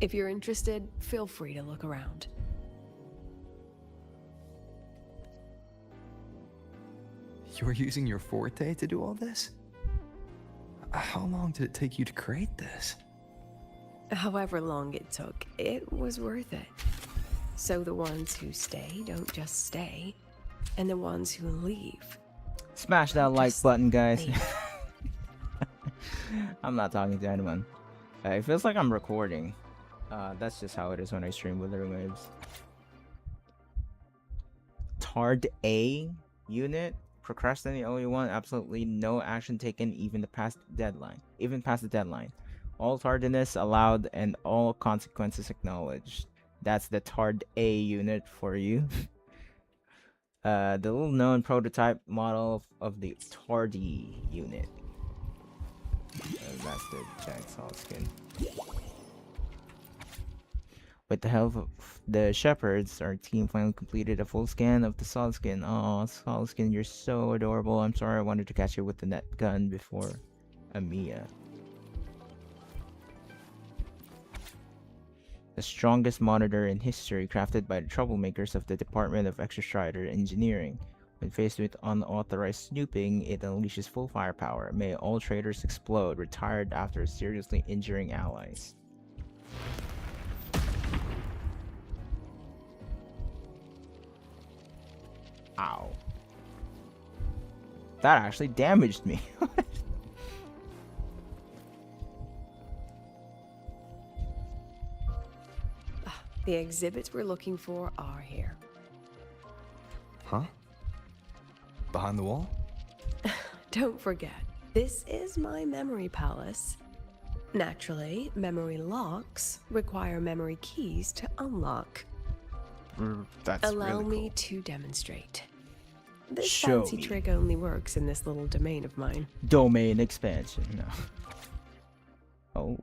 If you're interested, feel free to look around. You're using your forte to do all this? How long did it take you to create this? However long it took, it was worth it. So the ones who stay don't just stay, and the ones who leave. Smash that like button, guys. I'm not talking to anyone. It feels like I'm recording. That's just how it is when I stream Wuthering Waves. Tard A unit. Procrastinate all you want. Absolutely no action taken even past the deadline. All tardiness allowed and all consequences acknowledged. That's the Tard A unit for you. The little known prototype model of the Tardy unit. That's the giant solid skin. With the help of the shepherds, our team finally completed a full scan of the solid skin. Oh, solid skin, you're so adorable. I'm sorry I wanted to catch you with the net gun before Amiya. The strongest monitor in history, crafted by the troublemakers of the Department of Extrastrider Engineering. When faced with unauthorized snooping, it unleashes full firepower. May all traitors explode, retired after seriously injuring allies. Ow. That actually damaged me. The exhibits we're looking for are here. Huh? Behind the wall? Don't forget, this is my memory palace. Naturally, memory locks require memory keys to unlock. That's Allow really me cool. to demonstrate. This Show fancy me. trick only works in this little domain of mine. Domain expansion. No. Oh.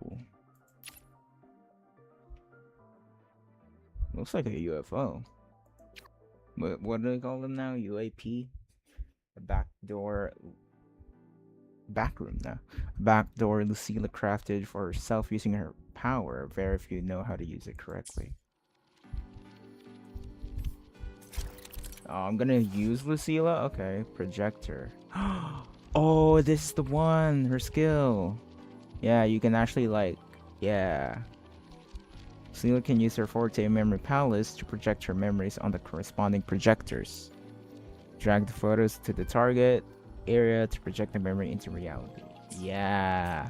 Looks like a UFO. What do they call them now? UAP? A backdoor. Backroom now. Backdoor Lucilla crafted for herself using her power. Very few know how to use it correctly. Oh, I'm gonna use Lucilla? Okay, projector. Oh, this is the one! Her skill! Yeah, you can actually like... Yeah. Lucilla can use her Forte Memory Palace to project her memories on the corresponding projectors. Drag the photos to the target area to project the memory into reality. Yeah.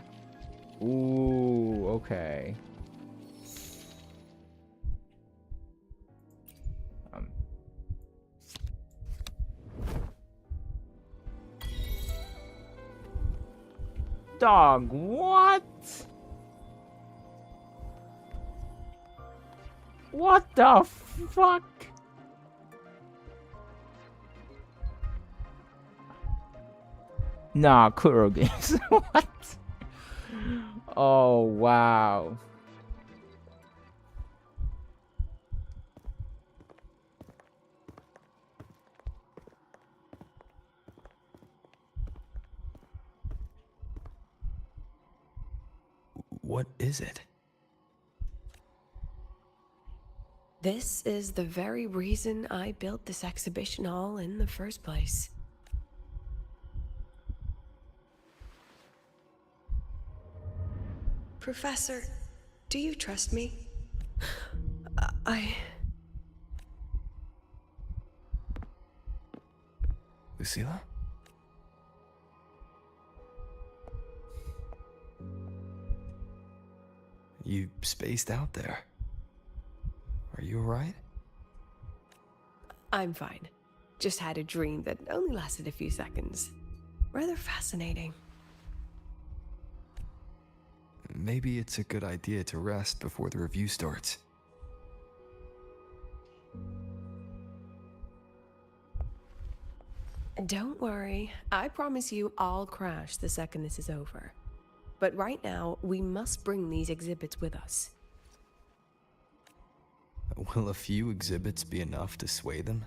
Ooh, okay. Dog, what? What the fuck? Nah, Kuro games. What? Oh, wow. What is it? This is the very reason I built this exhibition hall in the first place. Professor, do you trust me? Lucilla? You spaced out there. Are you alright? I'm fine. Just had a dream that only lasted a few seconds. Rather fascinating. Maybe it's a good idea to rest before the review starts. Don't worry. I promise you I'll crash the second this is over. But right now, we must bring these exhibits with us. Will a few exhibits be enough to sway them?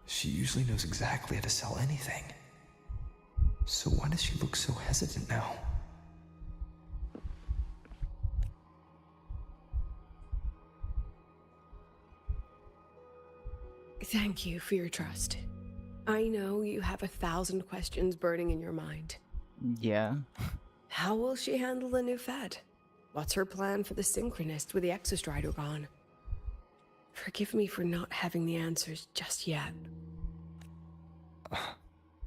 She usually knows exactly how to sell anything. So why does she look so hesitant now? Thank you for your trust. I know you have 1,000 questions burning in your mind. Yeah. How will she handle the new Fed? What's her plan for the Synchronist with the Exostrider gone? Forgive me for not having the answers just yet.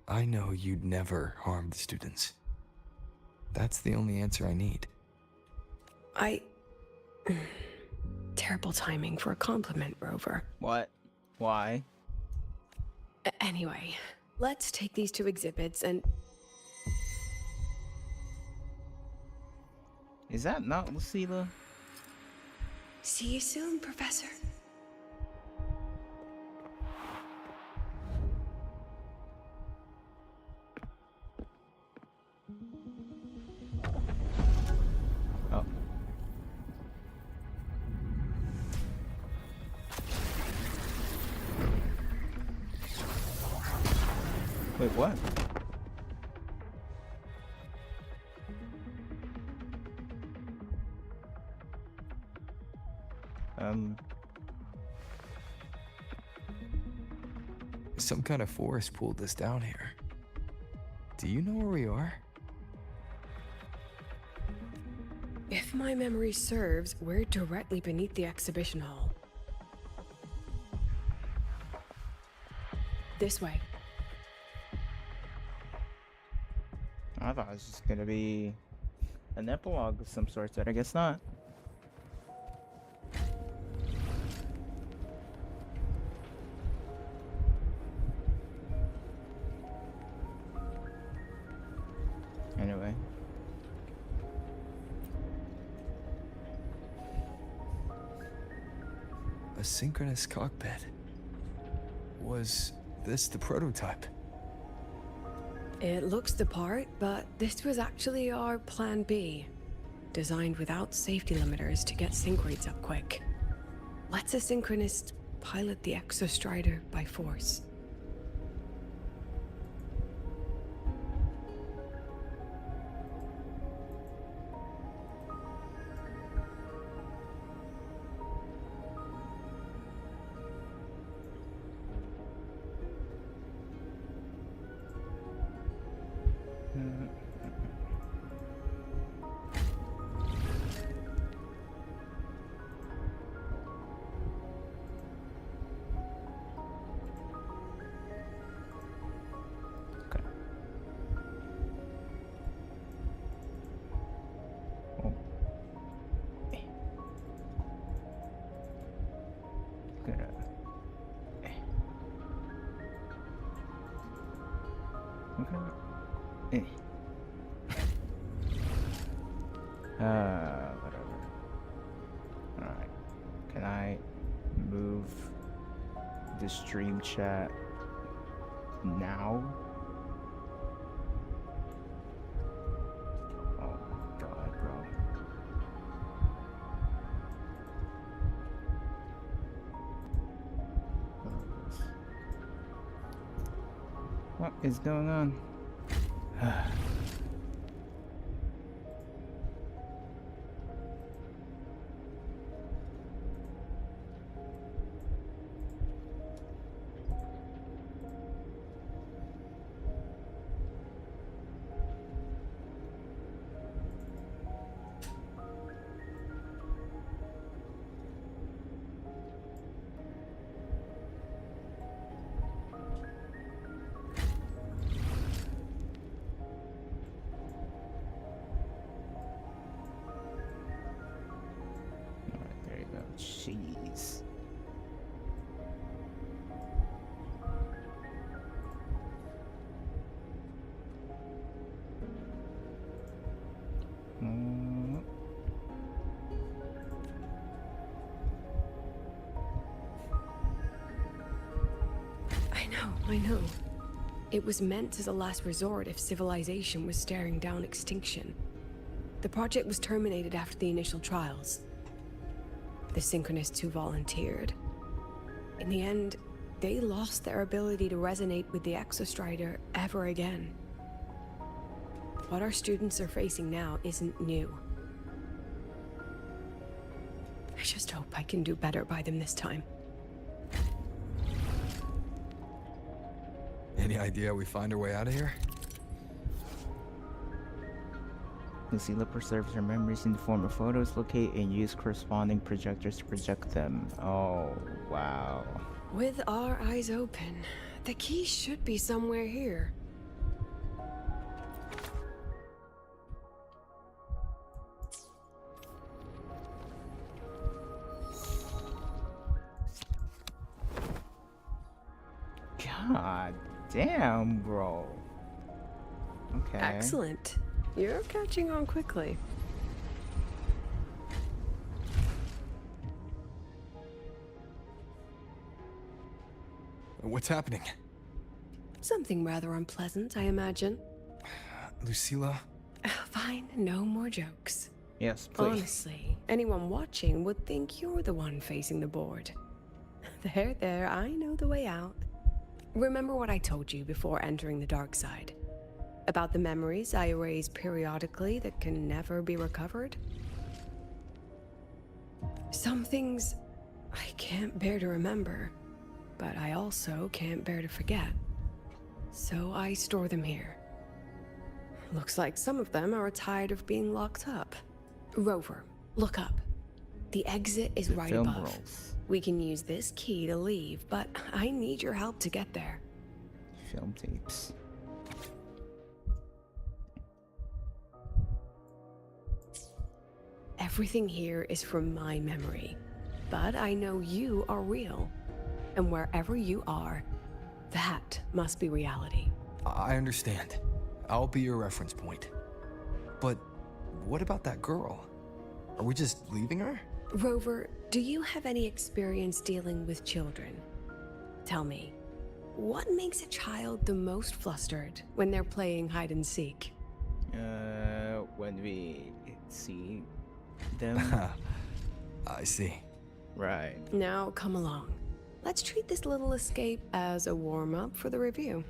I know you'd never harm the students. That's the only answer I need. Terrible timing for a compliment, Rover. What? Why? Anyway, let's take these 2 exhibits and... Is that not Lucilla? See you soon, Professor. Oh. Wait, what? Some kind of force pulled us down here. Do you know where we are? If my memory serves, we're directly beneath the exhibition hall. This way. I thought it was just gonna be an epilogue of some sort, but I guess not. Anyway. A synchronous cockpit. Was this the prototype? It looks the part, but this was actually our plan B. Designed without safety limiters to get sync rates up quick. Let's a synchronist pilot the Exostrider by force. Whatever. Alright. Can I move the stream chat now? Oh my god, bro. What is going on? Jeez. I know. It was meant as a last resort if civilization was staring down extinction. The project was terminated after the initial trials. The Synchronists who volunteered. In the end, they lost their ability to resonate with the Exostrider ever again. What our students are facing now isn't new. I just hope I can do better by them this time. Any idea how we find our way out of here? Lucilla preserves her memories in the form of photos, locate and use corresponding projectors to project them. Oh, wow. With our eyes open, the key should be somewhere here. God damn, bro. Okay. Excellent. You're catching on quickly. What's happening? Something rather unpleasant, I imagine. Lucilla? Fine, no more jokes. Yes, please. Honestly, anyone watching would think you're the one facing the board. There, I know the way out. Remember what I told you before entering the dark side? About the memories I erase periodically that can never be recovered? Some things I can't bear to remember, but I also can't bear to forget. So I store them here. Looks like some of them are tired of being locked up. Rover, look up. The exit is right film above. rolls. We can use this key to leave, but I need your help to get there. Film tapes. Everything here is from my memory, but I know you are real. And wherever you are, that must be reality. I understand. I'll be your reference point. But what about that girl? Are we just leaving her? Rover, do you have any experience dealing with children? Tell me, what makes a child the most flustered when they're playing hide and seek? When we see them. I see. Right. Now, come along. Let's treat this little escape as a warm-up for the review.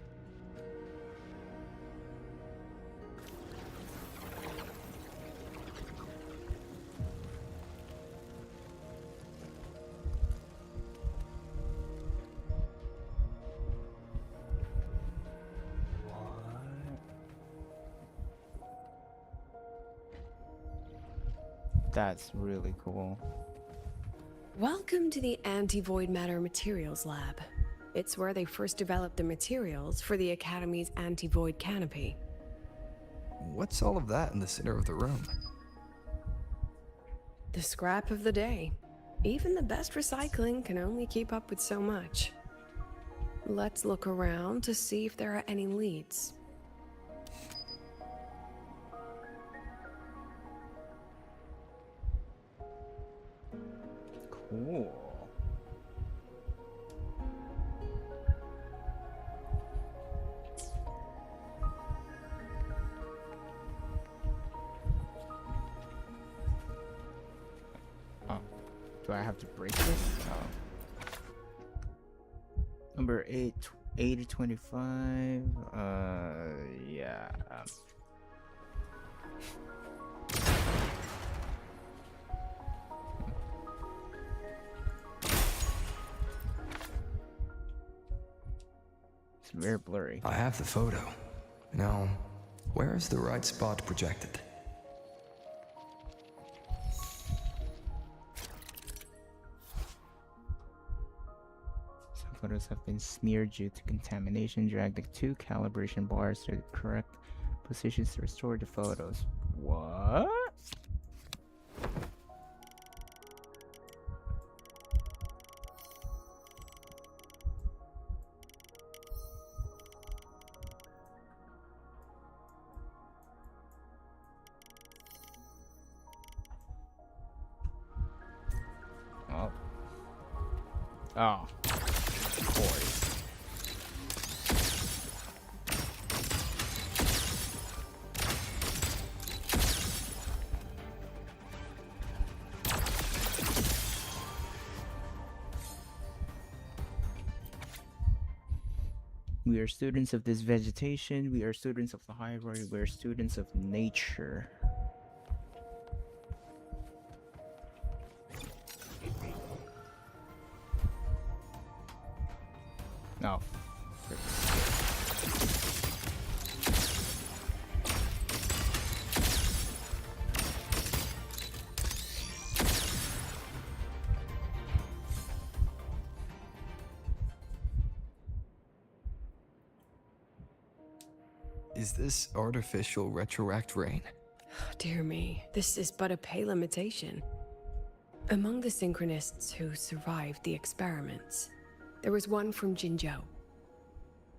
That's really cool. Welcome to the Anti-Void Matter Materials Lab. It's where they first developed the materials for the Academy's anti-void canopy. What's all of that in the center of the room? The scrap of the day. Even the best recycling can only keep up with so much. Let's look around to see if there are any leads. Cool. Oh, do I have to break this? Oh. Number 8025. Yeah. It's very blurry. I have the photo. Now, where is the right spot projected? Some photos have been smeared due to contamination. Drag the 2 calibration bars to the correct positions to restore the photos. What? Oh, of course. We are students of this vegetation. We are students of the hierarchy. We are students of nature. No. Is this artificial retroact rain? Dear me, this is but a pale imitation. Among the synchronists who survived the experiments, there was one from Jinzhou.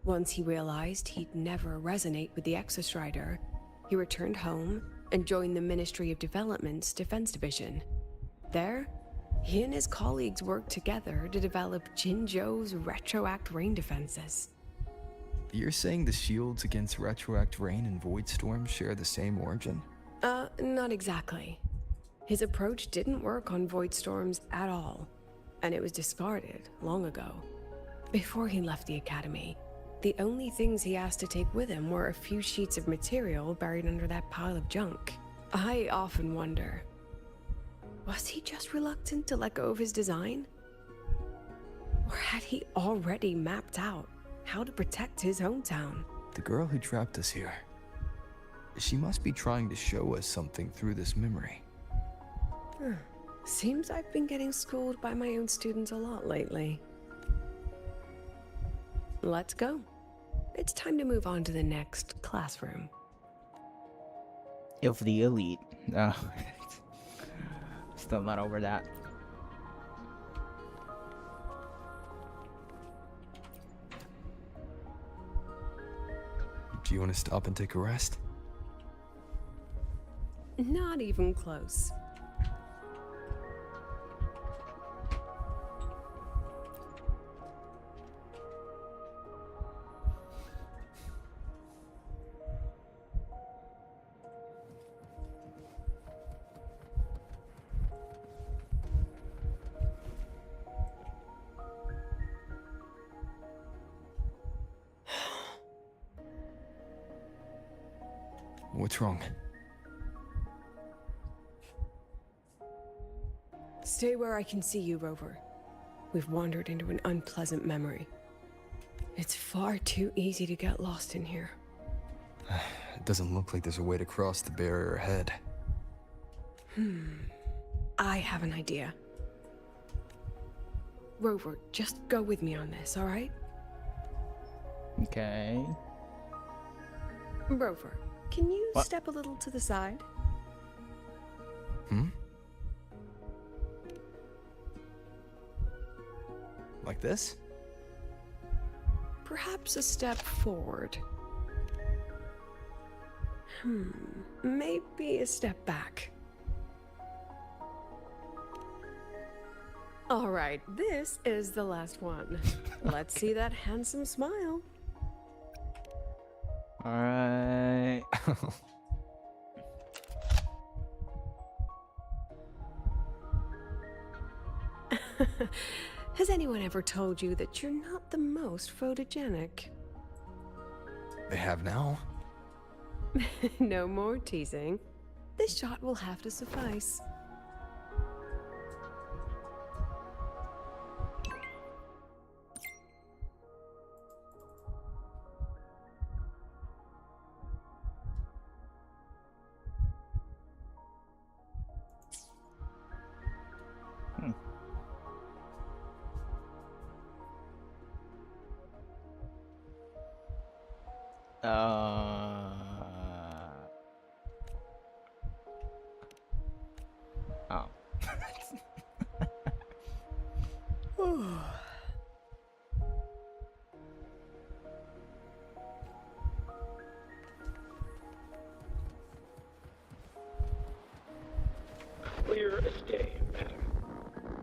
Once he realized he'd never resonate with the Exostrider, he returned home and joined the Ministry of Development's Defense Division. There, he and his colleagues worked together to develop Jinzhou's retroact rain defenses. You're saying the shields against retroact rain and void storms share the same origin? Not exactly. His approach didn't work on void storms at all, and it was discarded long ago. Before he left the academy, the only things he asked to take with him were a few sheets of material buried under that pile of junk. I often wonder, was he just reluctant to let go of his design? Or had he already mapped out how to protect his hometown? The girl who trapped us here. She must be trying to show us something through this memory. Seems I've been getting schooled by my own students a lot lately. Let's go. It's time to move on to the next classroom. Of the elite. No. Still not over that. Do you want to stop and take a rest? Not even close. What's wrong? Stay where I can see you, Rover. We've wandered into an unpleasant memory. It's far too easy to get lost in here. It doesn't look like there's a way to cross the barrier ahead. I have an idea. Rover, just go with me on this, all right? Okay. Rover, can you What? step a little to the side? Like this? Perhaps a step forward. Maybe a step back. All right, this is the last one. Let's see that handsome smile. All right. Has anyone ever told you that you're not the most photogenic? They have now. No more teasing. This shot will have to suffice. Oh. Clear as day, madam.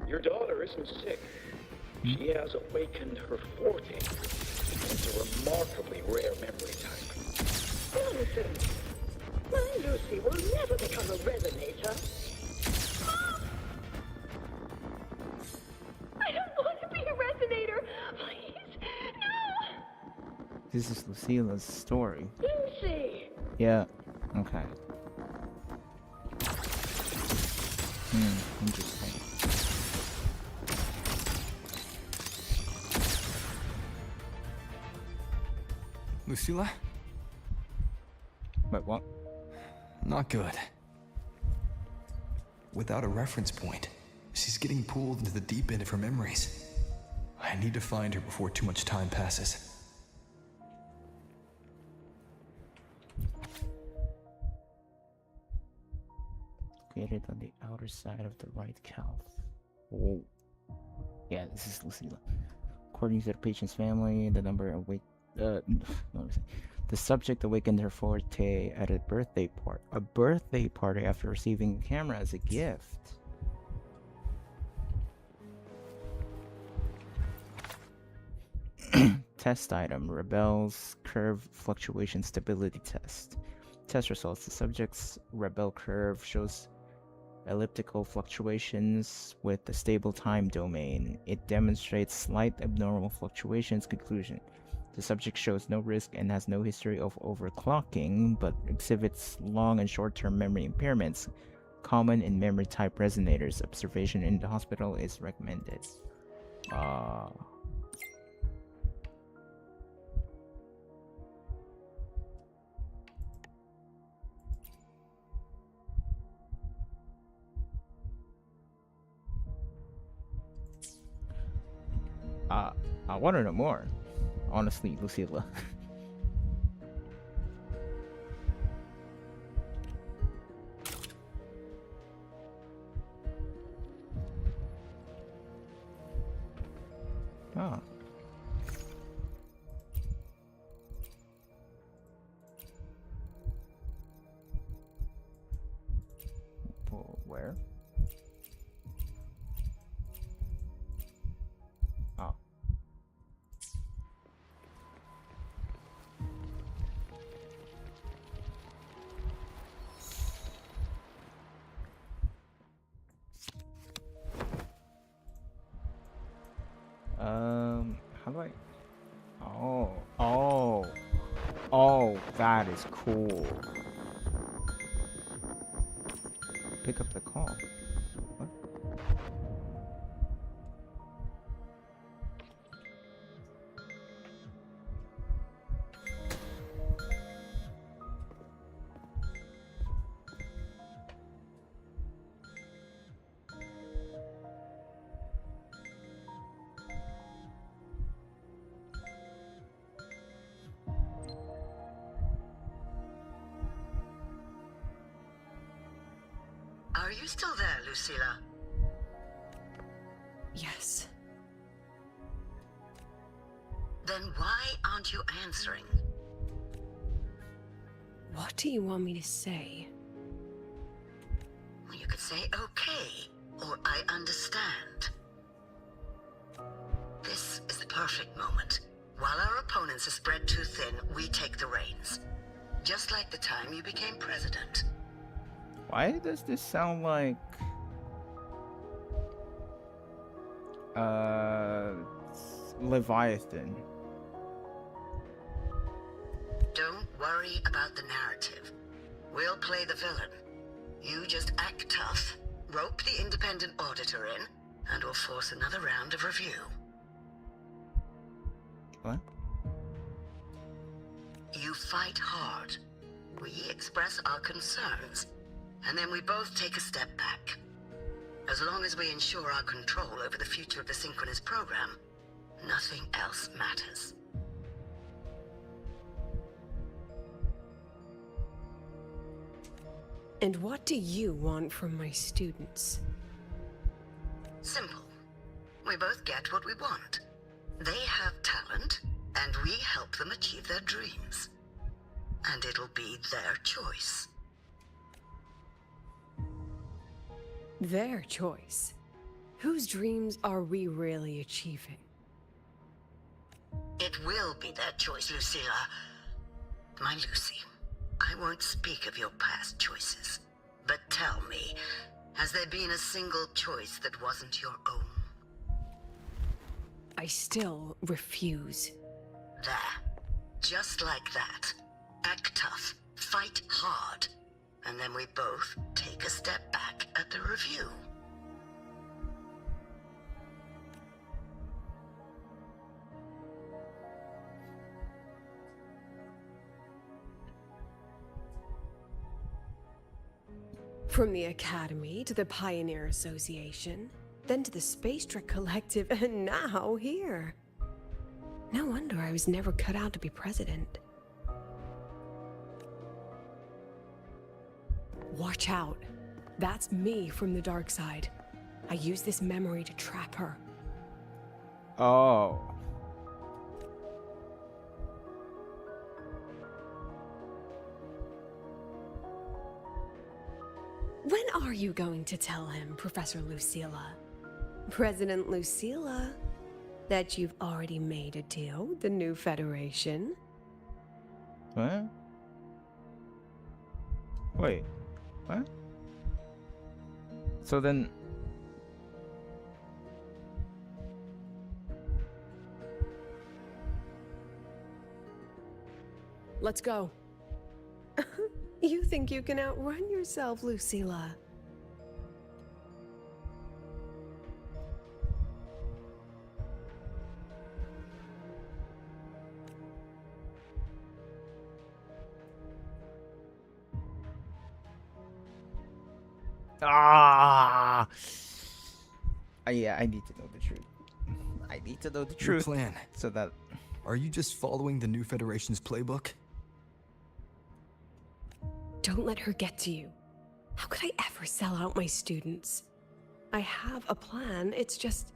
Your daughter isn't sick. She has awakened her forte. It's a remarkably rare memory type. Nonsense. My Lucy will never become a resonator. I don't want to be a resonator! Please, no! This is Lucilla's story. Lucy! Yeah. Okay. Interesting. Lucilla? Wait, what? Not good. Without a reference point, she's getting pulled into the deep end of her memories. I need to find her before too much time passes. Located on the outer side of the right calf. Whoa. Yeah, this is Lucilla. According to the patient's family, the number awake. The subject awakened her forte at a birthday party after receiving a camera as a gift. Test item: Rebel's curve fluctuation stability test. Test results: the subject's Rebel curve shows elliptical fluctuations with a stable time domain. It demonstrates slight abnormal fluctuations. Conclusion: the subject shows no risk and has no history of overclocking, but exhibits long and short-term memory impairments common in memory type resonators. Observation in the hospital is recommended. I want to know more. Honestly, Lucilla. Oh. Where? Oh. How do I? Oh, that is cool. Pick up the call. What? Are you still there, Lucilla? Yes. Then why aren't you answering? What do you want me to say? Well, you could say okay, or I understand. This is the perfect moment. While our opponents are spread too thin, we take the reins. Just like the time you became president. Why does this sound like Leviathan? Don't worry about the narrative. We'll play the villain. You just act tough, rope the independent auditor in, and we'll force another round of review. What? You fight hard. We express our concerns, and then we both take a step back. As long as we ensure our control over the future of the synchronous program, nothing else matters. And what do you want from my students? Simple. We both get what we want. They have talent, and we help them achieve their dreams. And it'll be their choice. Their choice. Whose dreams are we really achieving? It will be their choice, Lucilla. My Lucy, I won't speak of your past choices. But tell me, has there been a single choice that wasn't your own? I still refuse. There. Just like that. Act tough. Fight hard. And then we both take a step back at the review. From the Academy to the Pioneer Association, then to the Space Trek Collective, and now here. No wonder I was never cut out to be president. Watch out. That's me from the dark side. I use this memory to trap her. Oh. When are you going to tell him, Professor Lucilla? President Lucilla, that you've already made a deal with the new Federation? What? Wait. What? So then... Let's go. You think you can outrun yourself, Lucilla? Ah! Yeah, I need to know the truth. I need to know the Your truth. plan. So that... Are you just following the new Federation's playbook? Don't let her get to you. How could I ever sell out my students? I have a plan, it's just...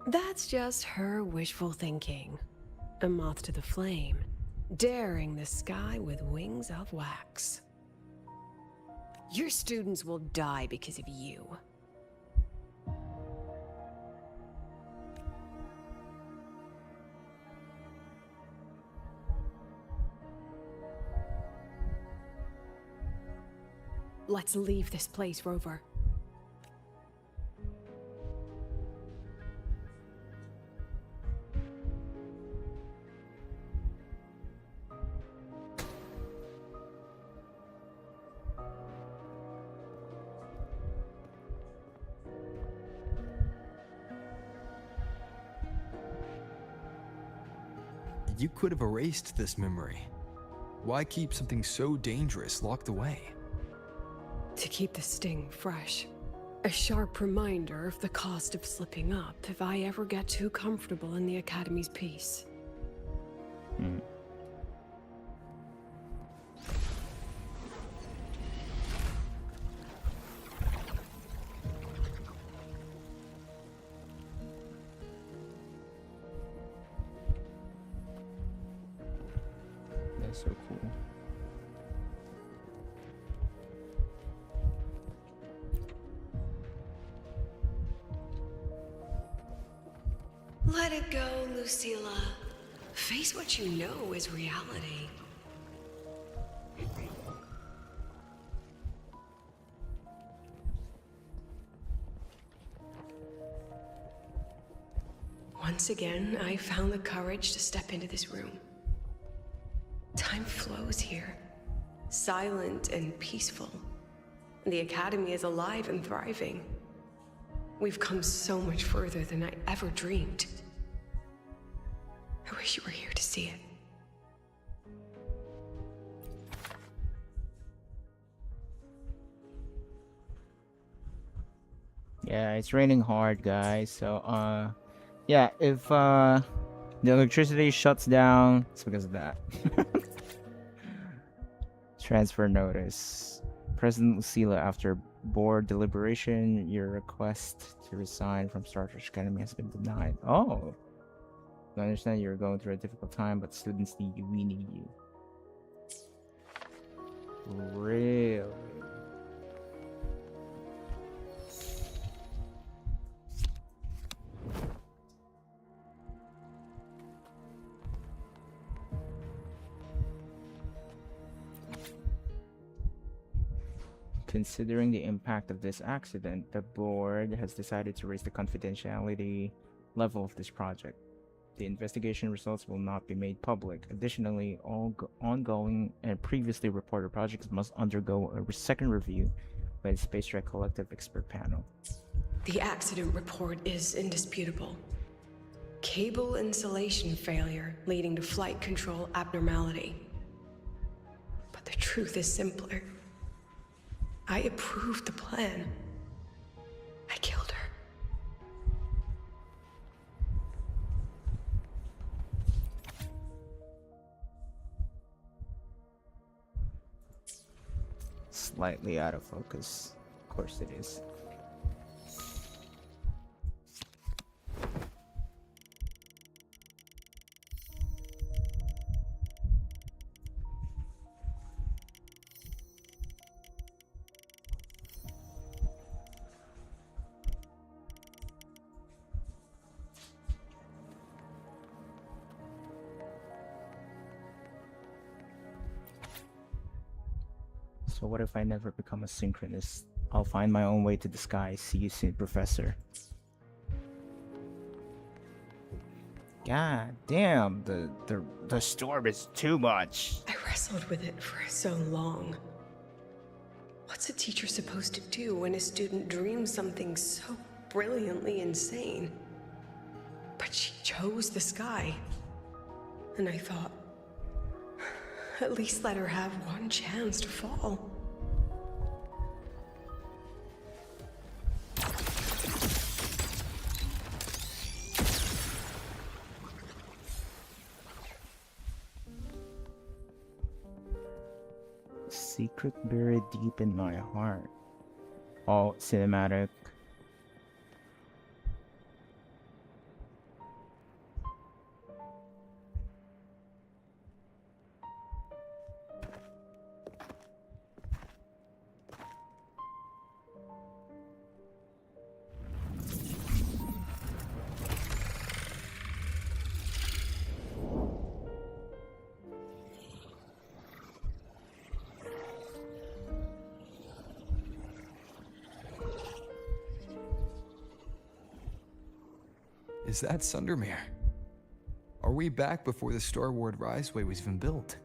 That's just her wishful thinking. A moth to the flame, daring the sky with wings of wax. Your students will die because of you. Let's leave this place, Rover. You could have erased this memory. Why keep something so dangerous locked away? To keep the sting fresh. A sharp reminder of the cost of slipping up if I ever get too comfortable in the Academy's peace. That's so cool. Let it go, Lucilla. Face what you know is reality. Once again, I found the courage to step into this room. Time flows here, silent and peaceful. The Academy is alive and thriving. We've come so much further than I ever dreamed. I wish you were here to see it. Yeah, it's raining hard, guys. So, yeah, if the electricity shuts down, it's because of that. Transfer notice. President Lucilla, after board deliberation, your request to resign from Star Trek Academy has been denied. Oh. I understand you're going through a difficult time, but students need you. We need you. Really? Considering the impact of this accident, the board has decided to raise the confidentiality level of this project. The investigation results will not be made public. Additionally, all ongoing and previously reported projects must undergo a second review by the Space Trek Collective Expert Panel. The accident report is indisputable. Cable insulation failure leading to flight control abnormality. But the truth is simpler. I approved the plan. I killed her. Slightly out of focus. Of course it is. So what if I never become a synchronist? I'll find my own way to the sky. See you soon, Professor. God damn, the storm is too much. I wrestled with it for so long. What's a teacher supposed to do when a student dreams something so brilliantly insane? But she chose the sky. And I thought, at least let her have one chance to fall. Secret buried deep in my heart. All cinematic. Is that Sundermere? Are we back before the Star Ward Riseway was even built?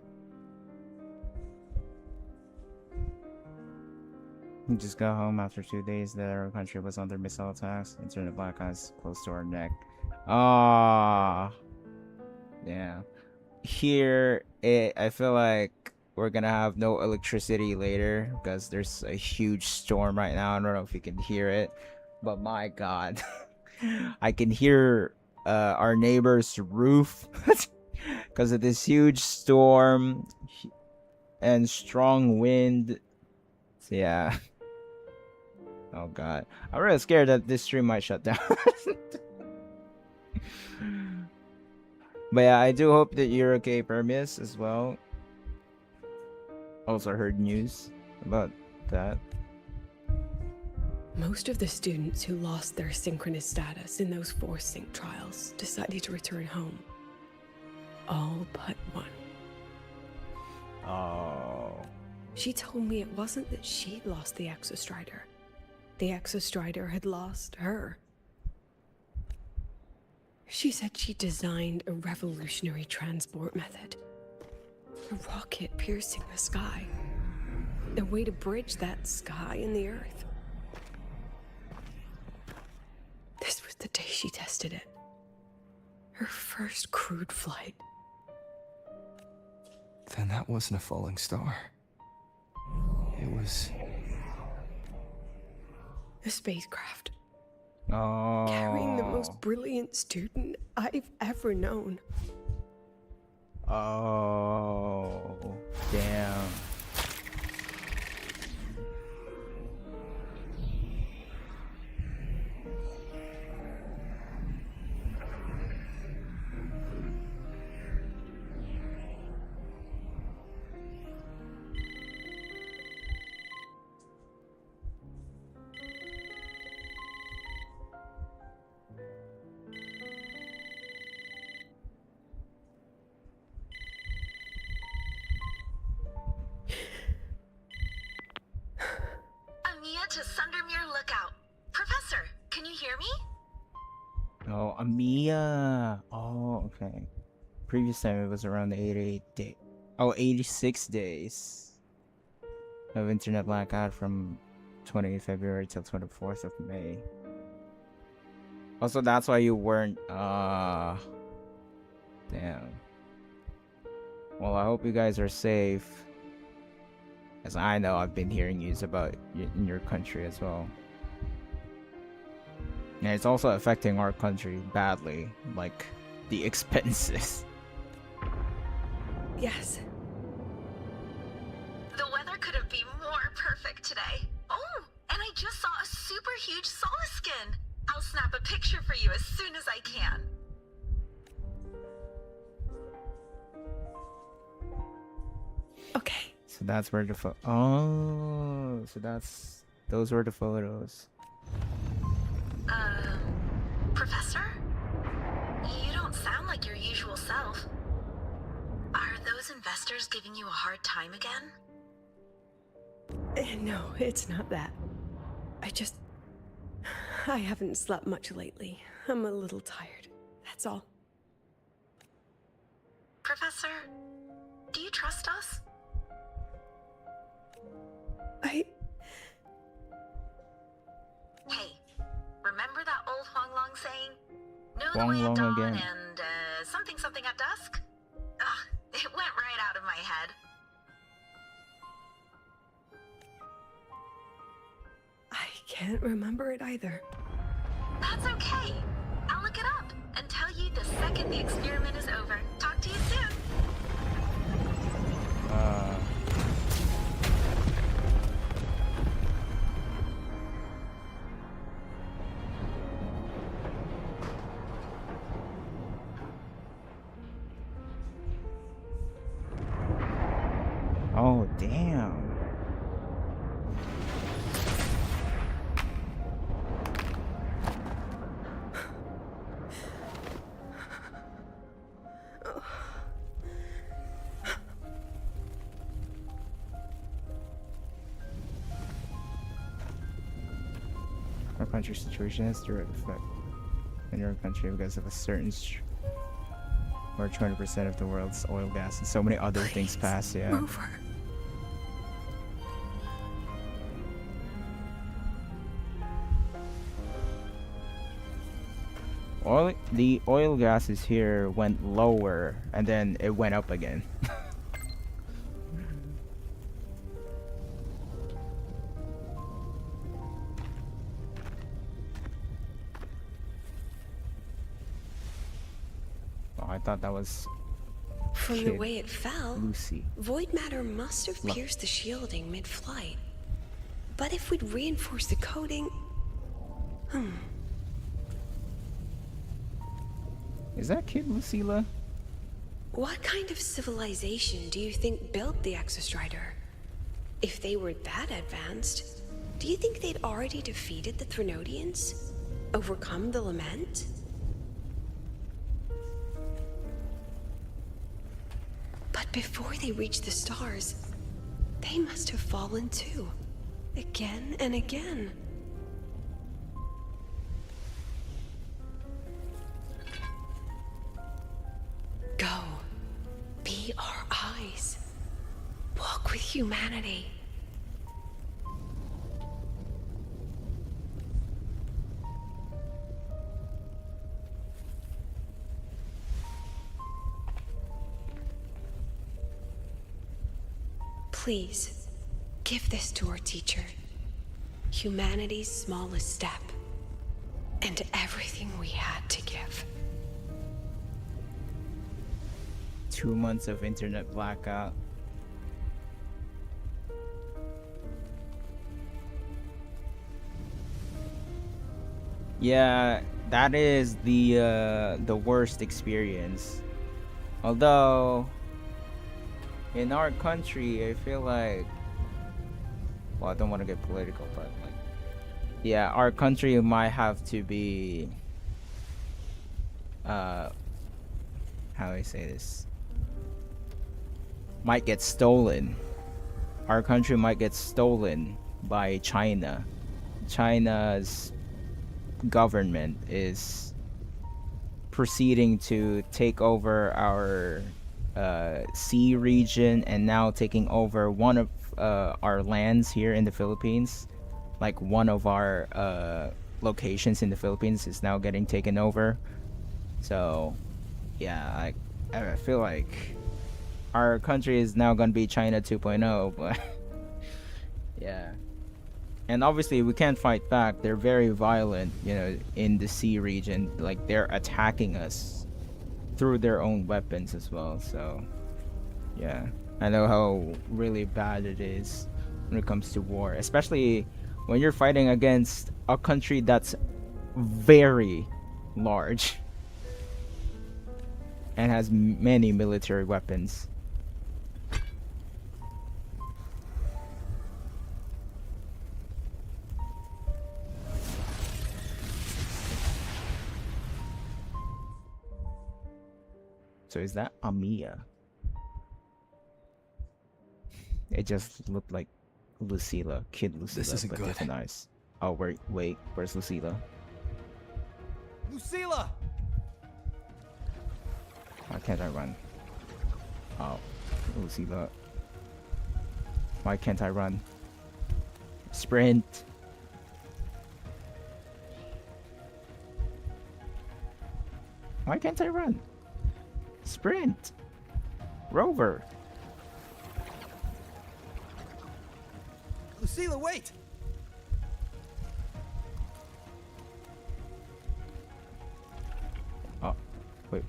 We just got home after 2 days that our country was under missile attacks. Internet black eyes close to our neck. Ah, yeah. Here, I feel like we're gonna have no electricity later because there's a huge storm right now. I don't know if you can hear it, but my God. I can hear our neighbor's roof because of this huge storm and strong wind. So yeah. Oh God, I'm really scared that this stream might shut down. But yeah, I do hope that you're okay, Permius, as well. Also heard news about that. Most of the students who lost their synchronous status in those force sync trials decided to return home. All but one. Oh. She told me it wasn't that she'd lost the Exostrider. The Exostrider had lost her. She said she designed a revolutionary transport method. A rocket piercing the sky. A way to bridge that sky and the Earth. This was the day she tested it. Her first crewed flight. Then that wasn't a falling star. It was... a spacecraft. Oh. Carrying the most brilliant student I've ever known. Oh. Damn. Amia to Sundermere Lookout. Professor, can you hear me? Oh, Amia. Oh, okay. Previous time it was around 86 days of internet blackout from 20th February till 24th of May. Also, that's why you weren't, damn. Well, I hope you guys are safe. As I know, I've been hearing news about in your country as well. And it's also affecting our country badly, like the expenses. Yes. The weather couldn't be more perfect today. Oh, and I just saw a super huge Solace skin. I'll snap a picture for you as soon as I can. Okay. So that's where the oh, so those were the photos. Professor? You don't sound like your usual self. Are those investors giving you a hard time again? No, it's not that. I haven't slept much lately. I'm a little tired. That's all. Professor, do you trust us? Hey, remember that old Huang Long saying? Know the way at dawn again. and something something at dusk? Ugh, it went right out of my head. I can't remember it either. That's okay. I'll look it up and tell you the second the experiment is over. Talk to you soon. Oh, damn. Our country's situation has direct effect in your country because of a certain where 20% of the world's oil, gas, and so many other things pass, yeah. Move her. The oil gases here went lower and then it went up again. Oh, I thought that was From the way it fell, Lucy. void matter must have pierced the shielding mid-flight. But if we'd reinforced the coating... Is that kid Lucilla? What kind of civilization do you think built the Exostrider? If they were that advanced, do you think they'd already defeated the Threnodians? Overcome the Lament? But before they reached the stars, they must have fallen too. Again and again. Go. Be our eyes. Walk with humanity. Please, give this to our teacher. Humanity's smallest step. And everything we had to give. 2 months of internet blackout. Yeah, that is the worst experience. Although in our country, I feel like, well, I don't want to get political, but like, yeah, our country might have to be, how do I say this? Might get stolen. Our country might get stolen by China. China's government is proceeding to take over our sea region, and now taking over one of our lands here in the Philippines. Like one of our locations in the Philippines is now getting taken over. So yeah, I feel like our country is now gonna be China 2.0, but yeah. And obviously we can't fight back. They're very violent, you know, in the sea region. Like they're attacking us through their own weapons as well. So yeah, I know how really bad it is when it comes to war, especially when you're fighting against a country that's very large and has many military weapons. So is that Amiya? It just looked like Lucilla, Kid Lucilla, This isn't but good. different eyes. Oh wait, where's Lucilla? Lucilla! Why can't I run? Oh, Lucilla. Why can't I run? Sprint. Why can't I run? Sprint. Rover. Lucilla, wait! Oh, wait.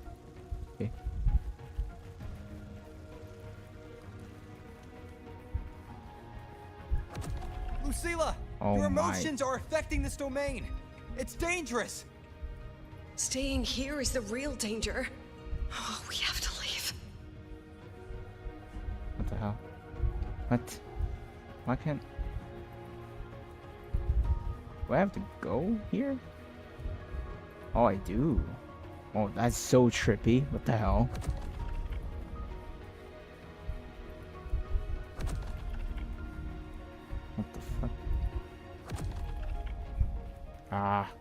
Okay. Lucilla! Oh Your my. emotions are affecting this domain. It's dangerous. Staying here is the real danger. Oh, we have to leave. What the hell? What? Why can't... Do I have to go here? Oh, I do. Oh, that's so trippy. What the hell? What the fuck? Ah.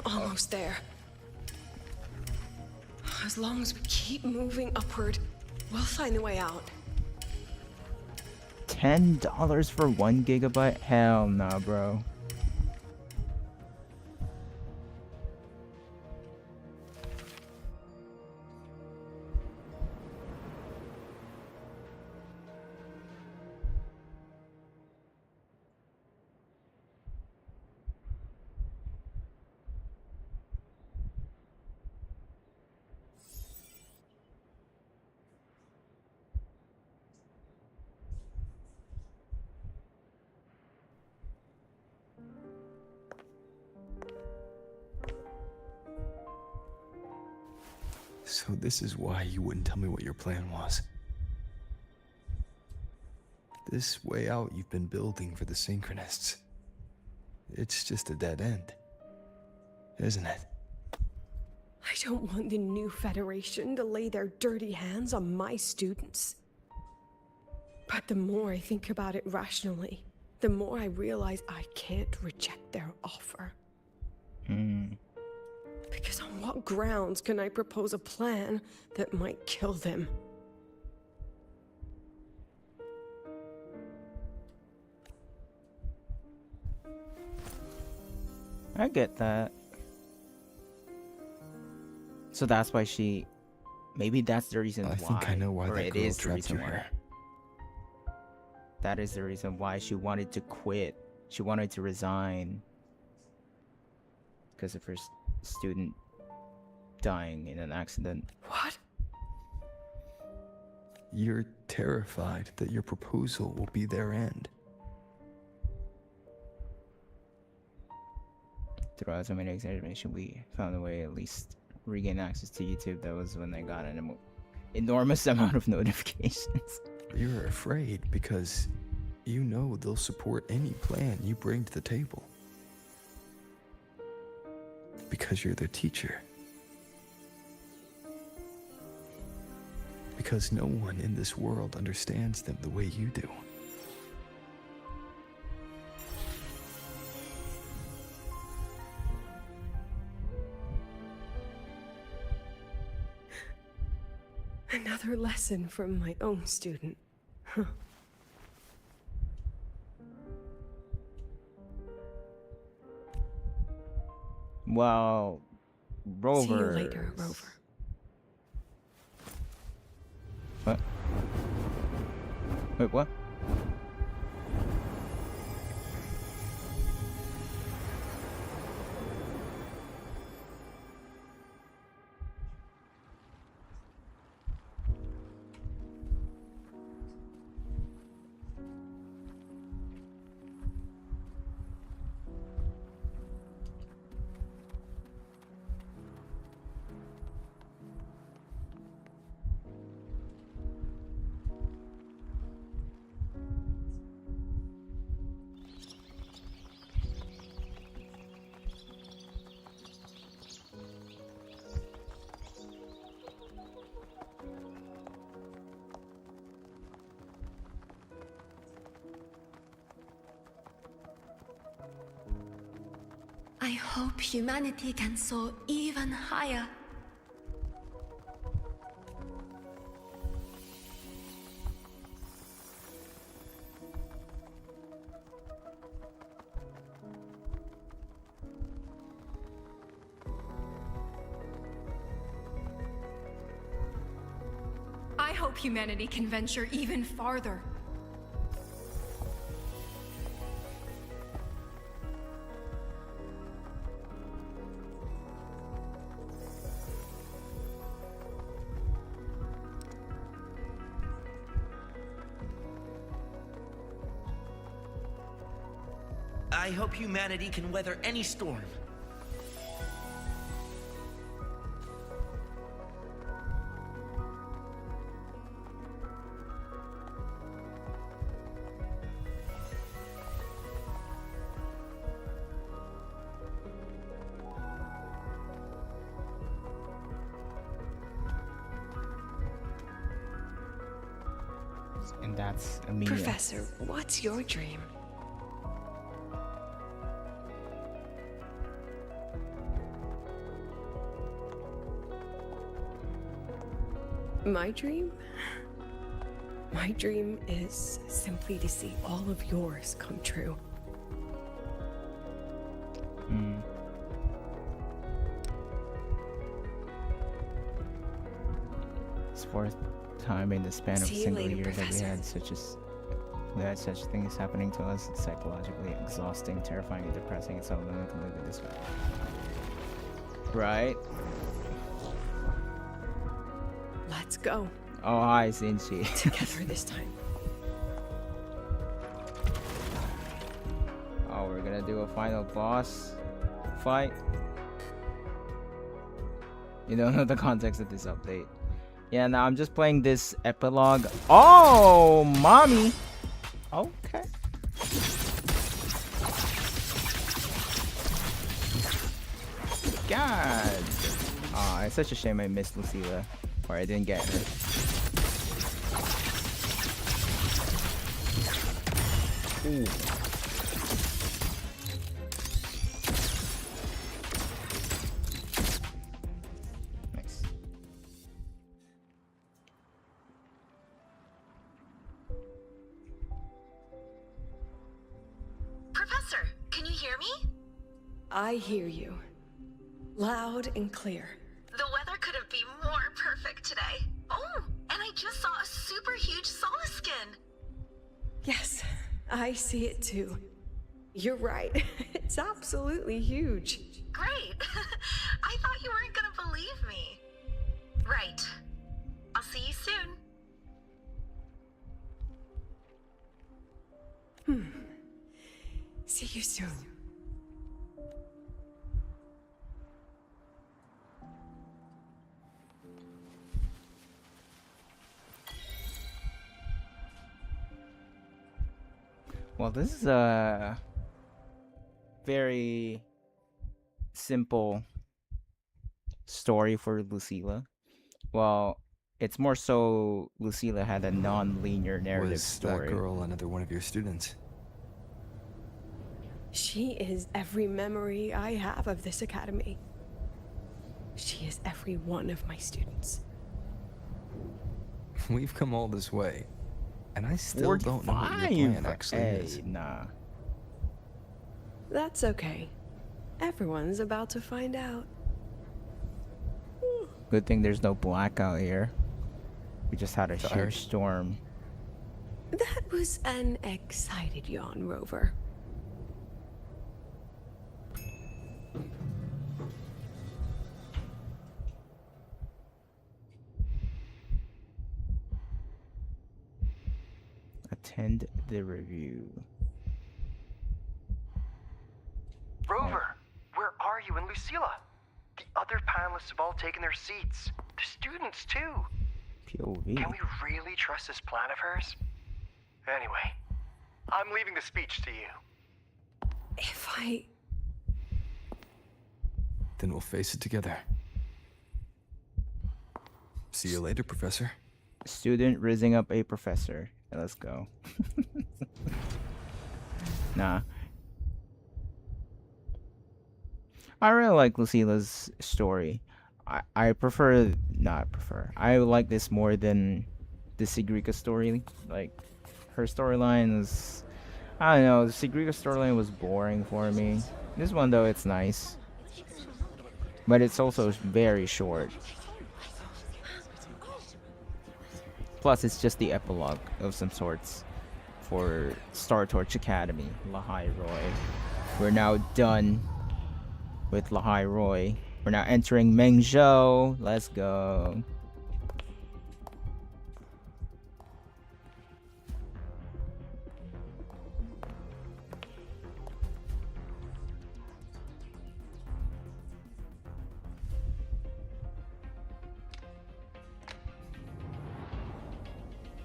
Almost there. As long as we keep moving upward, we'll find the way out. $10 for 1 gigabyte? Hell nah, bro. So this is why you wouldn't tell me what your plan was. This way out you've been building for the Synchronists. It's just a dead end, isn't it? I don't want the new Federation to lay their dirty hands on my students. But the more I think about it rationally, the more I realize I can't reject their offer. Because on what grounds can I propose a plan that might kill them? I get that. So that's why she... Maybe that's the reason why. I think I know why or that it girl is the trapped you reason why. here. That is the reason why she wanted to quit. She wanted to resign. Because of her student dying in an accident. What? You're terrified that your proposal will be their end. Throughout so many examination, we found a way at least regain access to YouTube. That was when I got an enormous amount of notifications. You're afraid because you know they'll support any plan you bring to the table. Because you're their teacher. because no one in this world understands them the way you do. Another lesson from my own student. Huh. Well, Rover. See you later, Rover. What? Wait, what? I hope humanity can soar even higher. I hope humanity can venture even farther. I hope humanity can weather any storm. And that's Amelia. Professor, what's your dream? My dream? My dream is simply to see all of yours come true. It's fourth time in the span of a See you single later, year that we Professor. had such things happening to us. It's psychologically exhausting, terrifying, and depressing. It's so lonely to live in this way. Right? Let's go. Oh, hi, Zinchi. Together this time. Oh, we're gonna do a final boss fight. You don't know the context of this update. Yeah, now I'm just playing this epilogue. Oh, mommy. Okay. God. Aw, it's such a shame I missed Lucilla. Or I didn't get her. Ooh. Nice. Professor, can you hear me? I hear you. Loud and clear. The weather couldn't be more perfect today. Oh, and I just saw a super huge Solace skin. Yes, I see it too. You're right. It's absolutely huge. Great. I thought you weren't gonna believe me. Right. I'll see you soon. See you soon. Well, this is a very simple story for Lucilla. Well, It's more so Lucilla had a non-linear narrative Was story. that girl another one of your students? She is every memory I have of this academy. She is every one of my students. We've come all this way, and I still don't know what your plan actually is. Nah. That's okay. Everyone's about to find out. Good thing there's no blackout here. We just had a huge storm. That was an excited yawn, Rover. Attend the review. Rover, where are you and Lucilla? The other panelists have all taken their seats. The students, too. POV. Can we really trust this plan of hers? Anyway, I'm leaving the speech to you. If I... Then we'll face it together. See you later, Professor. Student raising up a professor. Let's go. Nah. I really like Lucilla's story. I prefer, not prefer. I like this more than the Sigrika story. Like, her storyline is, I don't know, the Sigrika storyline was boring for me. This one, though, it's nice. But it's also very short. Plus, it's just the epilogue of some sorts for Star Torch Academy, Lahai Roy. We're now done with Lahai Roy. We're now entering Mengzhou. Let's go.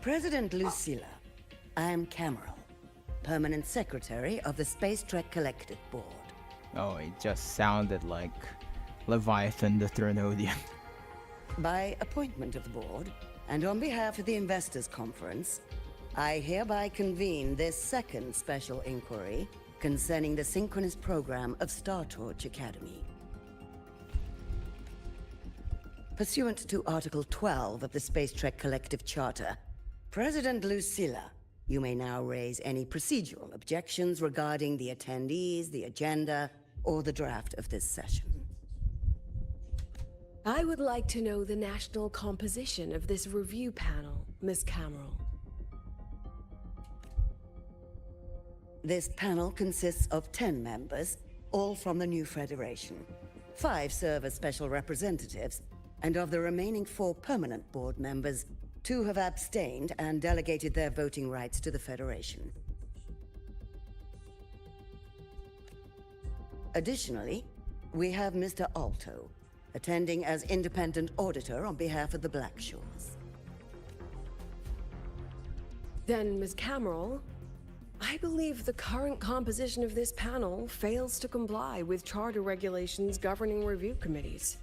President Lucilla, I am Cameron, Permanent Secretary of the Space Trek Collective Board. Oh, it just sounded like Leviathan the Thronodian. By appointment of the board, and on behalf of the Investors Conference, I hereby convene this second special inquiry concerning the synchronous program of Star Torch Academy. Pursuant to Article 12 of the Space Trek Collective Charter, President Lucilla, you may now raise any procedural objections regarding the attendees, the agenda, or the draft of this session. I would like to know the national composition of this review panel, Miss Cameron. This panel consists of 10 members, all from the new Federation. 5 serve as special representatives, and of the remaining 4 permanent board members, 2 have abstained and delegated their voting rights to the Federation. Additionally, we have Mr. Alto, attending as independent auditor on behalf of the Black Shores. Then, Ms. Cameron, I believe the current composition of this panel fails to comply with charter regulations governing review committees.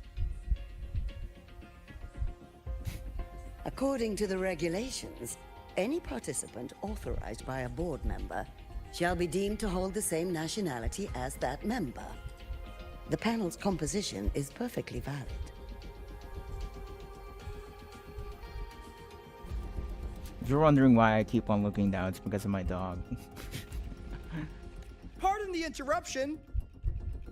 According to the regulations, any participant authorized by a board member shall be deemed to hold the same nationality as that member. The panel's composition is perfectly valid. If you're wondering why I keep on looking down, it's because of my dog. Pardon the interruption.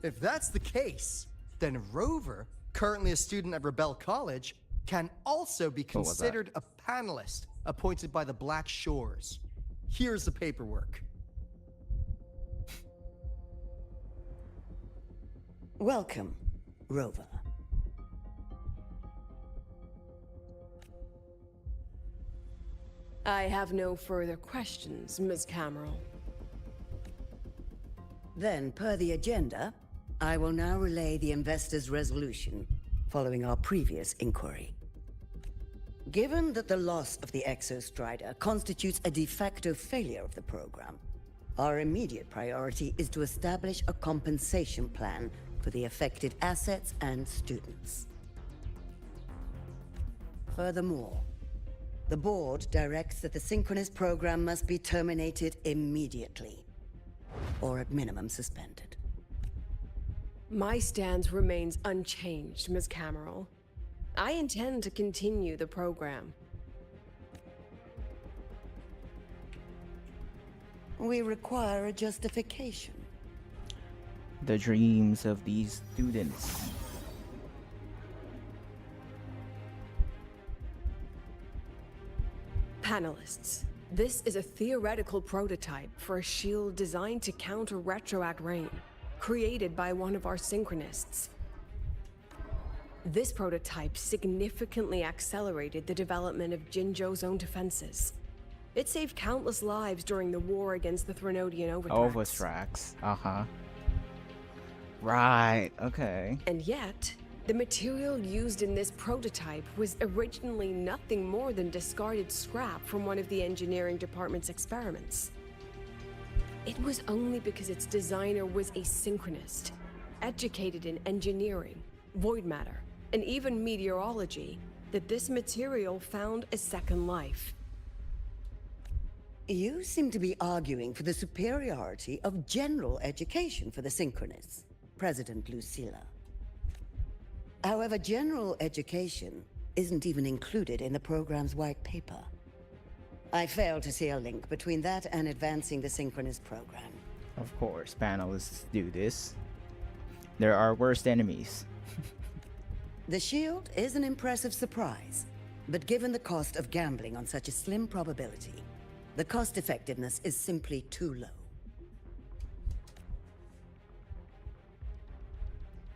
If that's the case, then Rover, currently a student at Rebel College, can also be considered a panelist appointed by the Black Shores. Here's the paperwork. Welcome, Rover. I have no further questions, Ms. Cameron. Then, per the agenda, I will now relay the investors' resolution following our previous inquiry. Given that the loss of the Exostrider constitutes a de facto failure of the program, our immediate priority is to establish a compensation plan for the affected assets and students. Furthermore, the board directs that the synchronous program must be terminated immediately, or at minimum suspended. My stance remains unchanged, Ms. Cameron. I intend to continue the program. We require a justification. The dreams of these students. Panelists, this is a theoretical prototype for a shield designed to counter retroact rain, created by one of our synchronists. This prototype significantly accelerated the development of Jinzhou's own defenses. It saved countless lives during the war against the Threnodian Overthrax. Overthrax, Right, okay. And yet, the material used in this prototype was originally nothing more than discarded scrap from one of the engineering department's experiments. It was only because its designer was a synchronist, educated in engineering, void matter, and even meteorology, that this material found a second life. You seem to be arguing for the superiority of general education for the synchronists, President Lucilla. However, general education isn't even included in the program's white paper. I fail to see a link between that and advancing the synchronous program. Of course, panelists do this. There are worst enemies. The shield is an impressive surprise, but given the cost of gambling on such a slim probability, the cost effectiveness is simply too low.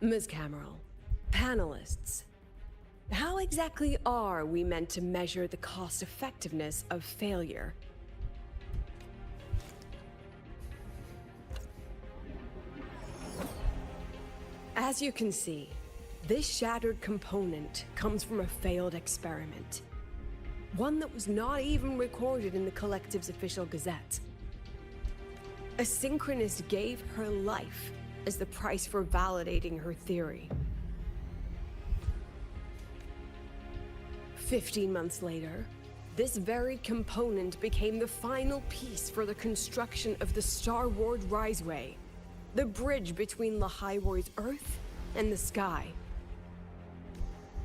Ms. Cameron, panelists, how exactly are we meant to measure the cost effectiveness of failure? As you can see, this shattered component comes from a failed experiment. One that was not even recorded in the Collective's official gazette. A synchronist gave her life as the price for validating her theory. 15 months later, this very component became the final piece for the construction of the Star Ward Riseway, the bridge between Lahaiwoi's Earth and the sky.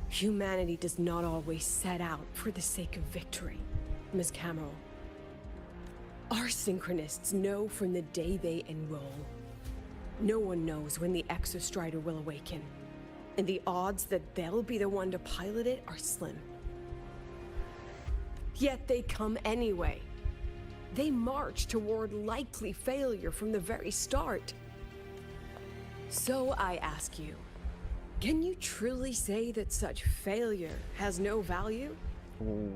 Humanity does not always set out for the sake of victory, Ms. Cameron. Our synchronists know from the day they enroll. No one knows when the Exostrider will awaken, and the odds that they'll be the one to pilot it are slim. Yet they come anyway. They march toward likely failure from the very start. So I ask you, can you truly say that such failure has no value? Ooh.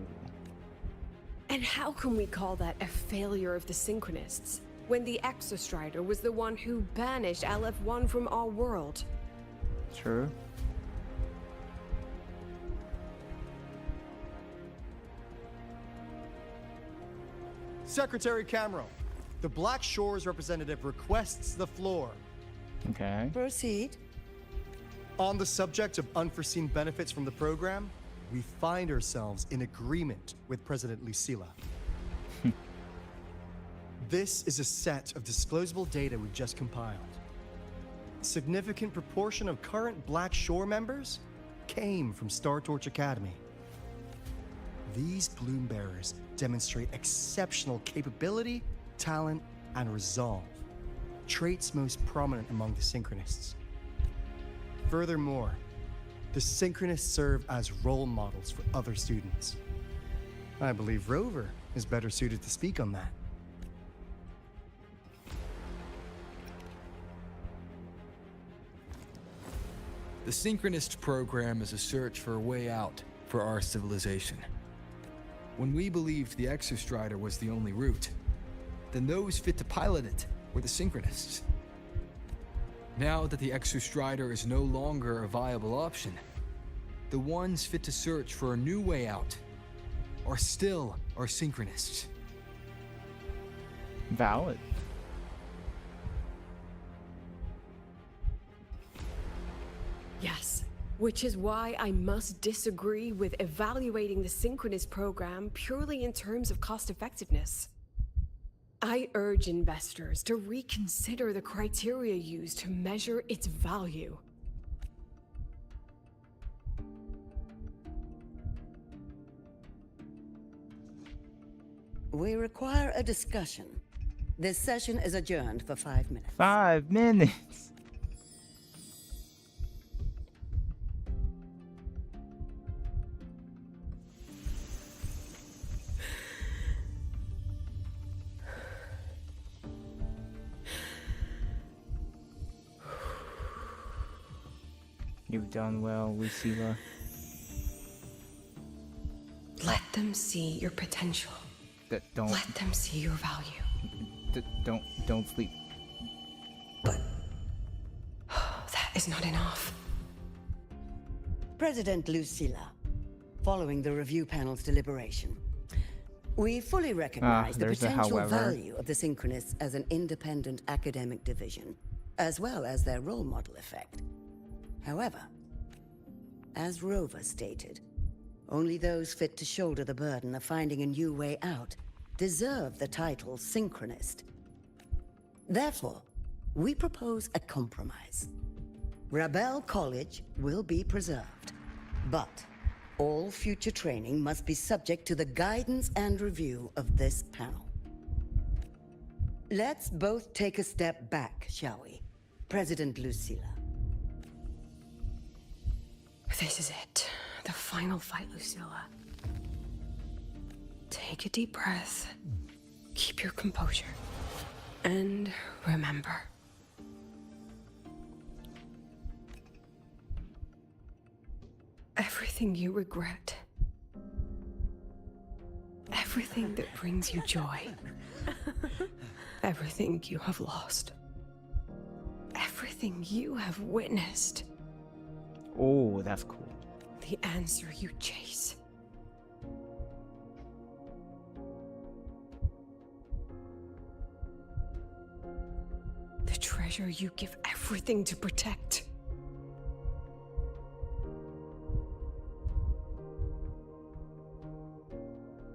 And how can we call that a failure of the Synchronists, when the Exostrider was the one who banished LF1 from our world? True. Secretary Cameron, the Black Shores representative requests the floor. Okay. Proceed. On the subject of unforeseen benefits from the program, we find ourselves in agreement with President Lucilla. This is a set of disclosable data we've just compiled. A significant proportion of current Black Shore members came from Star Torch Academy. These Bloom Bearers demonstrate exceptional capability, talent, and resolve, traits most prominent among the Synchronists. Furthermore, the Synchronists serve as role models for other students. I believe Rover is better suited to speak on that. The Synchronist program is a search for a way out for our civilization. When we believed the Exostrider was the only route, then those fit to pilot it were the Synchronists. Now that the Exostrider is no longer a viable option, the ones fit to search for a new way out are still our Synchronists. Valid. Yes, Which is why I must disagree with evaluating the synchronous program purely in terms of cost effectiveness. I urge investors to reconsider the criteria used to measure its value. We require a discussion. This session is adjourned for 5 minutes. 5 minutes. You've done well, Lucilla. Let them see your potential. Don't. Let them see your value. Don't sleep. That is not enough. President Lucilla, following the review panel's deliberation, we fully recognize the potential value of the Synchronists as an independent academic division, as well as their role model effect. However, as Rover stated, only those fit to shoulder the burden of finding a new way out deserve the title Synchronist. Therefore, we propose a compromise. Rebel College will be preserved, but all future training must be subject to the guidance and review of this panel. Let's both take a step back, shall we? President Lucilla. This is it. The final fight, Lucilla. Take a deep breath. Keep your composure. And remember. Everything you regret. Everything that brings you joy. Everything you have lost. Everything you have witnessed. Oh, that's cool. The answer you chase. The treasure you give everything to protect.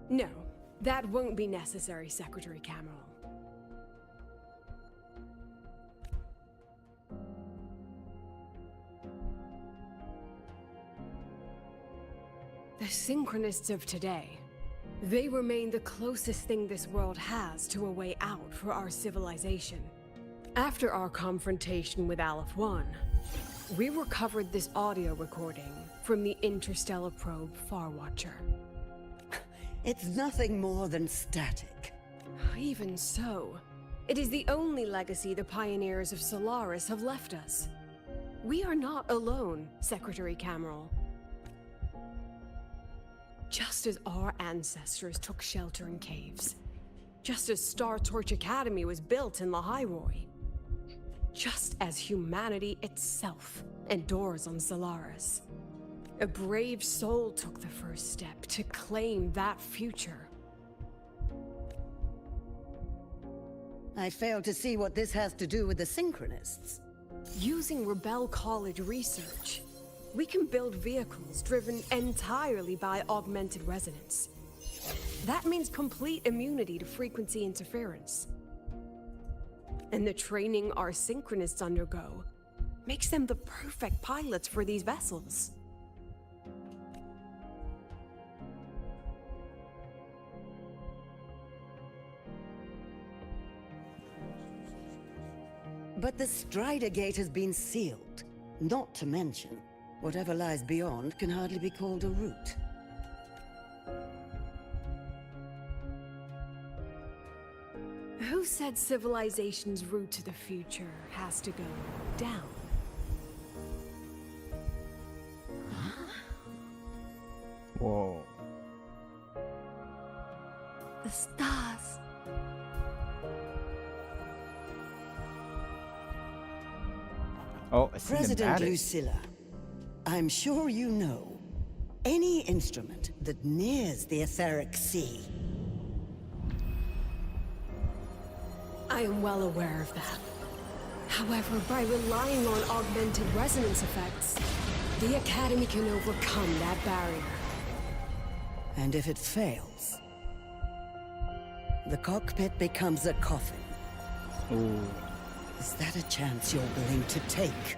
No, that won't be necessary, Secretary Cameron. The Synchronists of today, they remain the closest thing this world has to a way out for our civilization. After our confrontation with Aleph 1, we recovered this audio recording from the interstellar probe Farwatcher. It's nothing more than static. Even so, it is the only legacy the pioneers of Solaris have left us. We are not alone, Secretary Cameron. Just as our ancestors took shelter in caves, just as Star Torch Academy was built in Lahiroi, just as humanity itself endures on Solaris, a brave soul took the first step to claim that future. I fail to see what this has to do with the Synchronists. Using Rebel College research, we can build vehicles driven entirely by augmented resonance. That means complete immunity to frequency interference. And the training our Synchronists undergo makes them the perfect pilots for these vessels. But the Strider Gate has been sealed. Not to mention, whatever lies beyond can hardly be called a route. Who said civilization's route to the future has to go down? Whoa. The stars. Oh, President Lucilla, I'm sure you know, any instrument that nears the etheric sea. I am well aware of that. However, by relying on augmented resonance effects, The Academy can overcome that barrier. And if it fails, the cockpit becomes a coffin. Ooh. Is that a chance you're willing to take?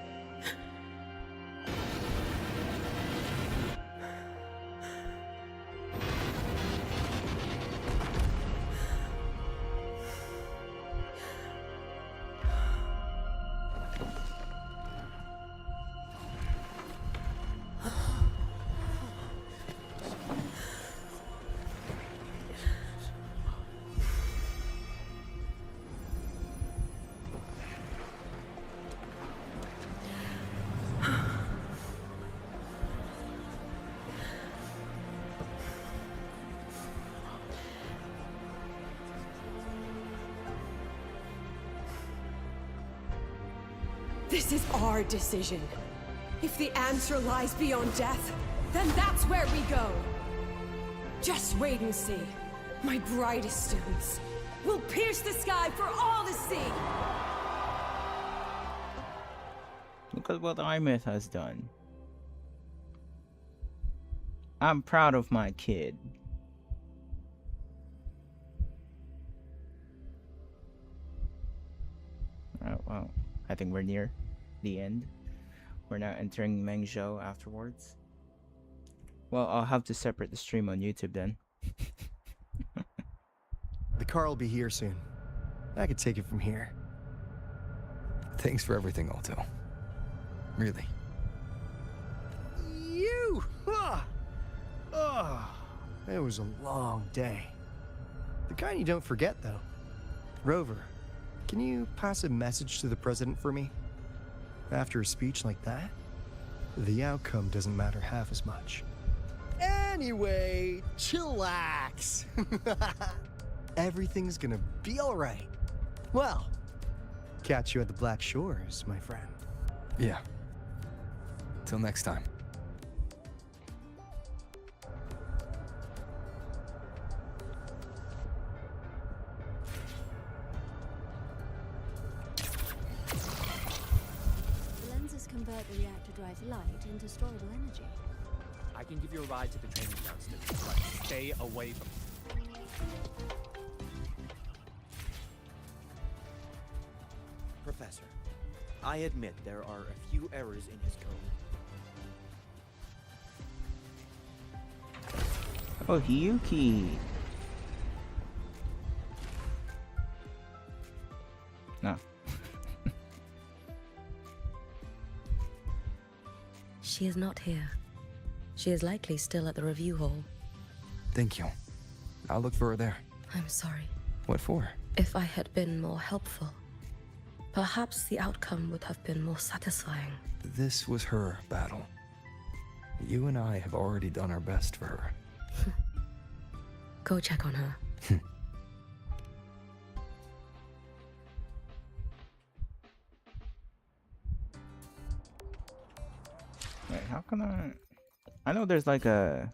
This is our decision. If the answer lies beyond death, then that's where we go. Just wait and see. My brightest students will pierce the sky for all to see. Look at what iMyth has done. I'm proud of my kid. Well, I think we're near the end. We're now entering Mengzhou afterwards. Well, I'll have to separate the stream on YouTube then. The car will be here soon. I could take it from here. Thanks for everything, Alto. Really. You! It was a long day. The kind you don't forget, though. Rover, can you pass a message to the president for me? After a speech like that, the outcome doesn't matter half as much. Anyway, chillax. Everything's gonna be all right. Well, catch you at the Black Shores, my friend. Yeah. Till next time. Convert the reactor drive's light into storable energy. I can give you a ride to the training ground station, but stay away from it. Professor, I admit there are a few errors in his code. Oh, Hiyuki. No. She is not here. She is likely still at the review hall. Thank you. I'll look for her there. I'm sorry. What for? If I had been more helpful, perhaps the outcome would have been more satisfying. This was her battle. You and I have already done our best for her. Go check on her. Wait, how can I know there's like a...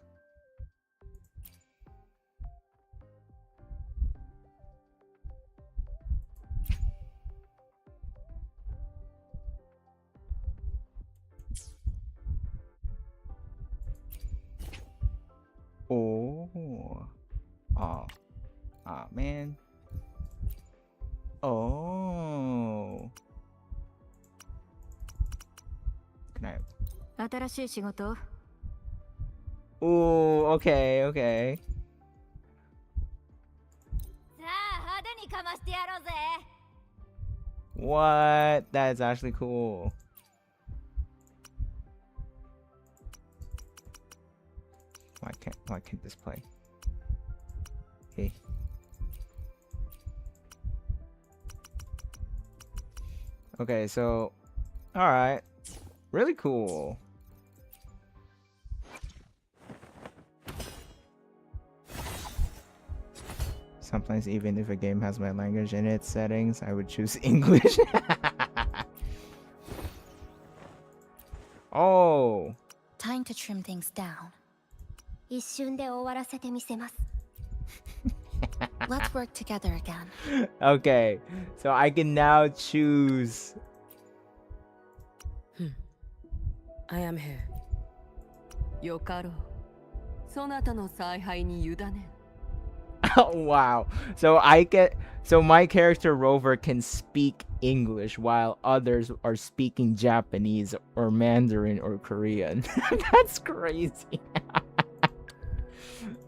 Oh. Oh, man. Oh. Can I... Ooh, okay, okay. What? That's actually cool. Why can't this play? Okay. Okay, so alright. Really cool. Sometimes even if a game has my language in its settings, I would choose English. Oh. Time to trim things down. Let's work together again. Okay, so I can now choose. I am here. よかろう。そなたの采配に委ね。Oh, wow. So my character Rover can speak English while others are speaking Japanese or Mandarin or Korean. That's crazy.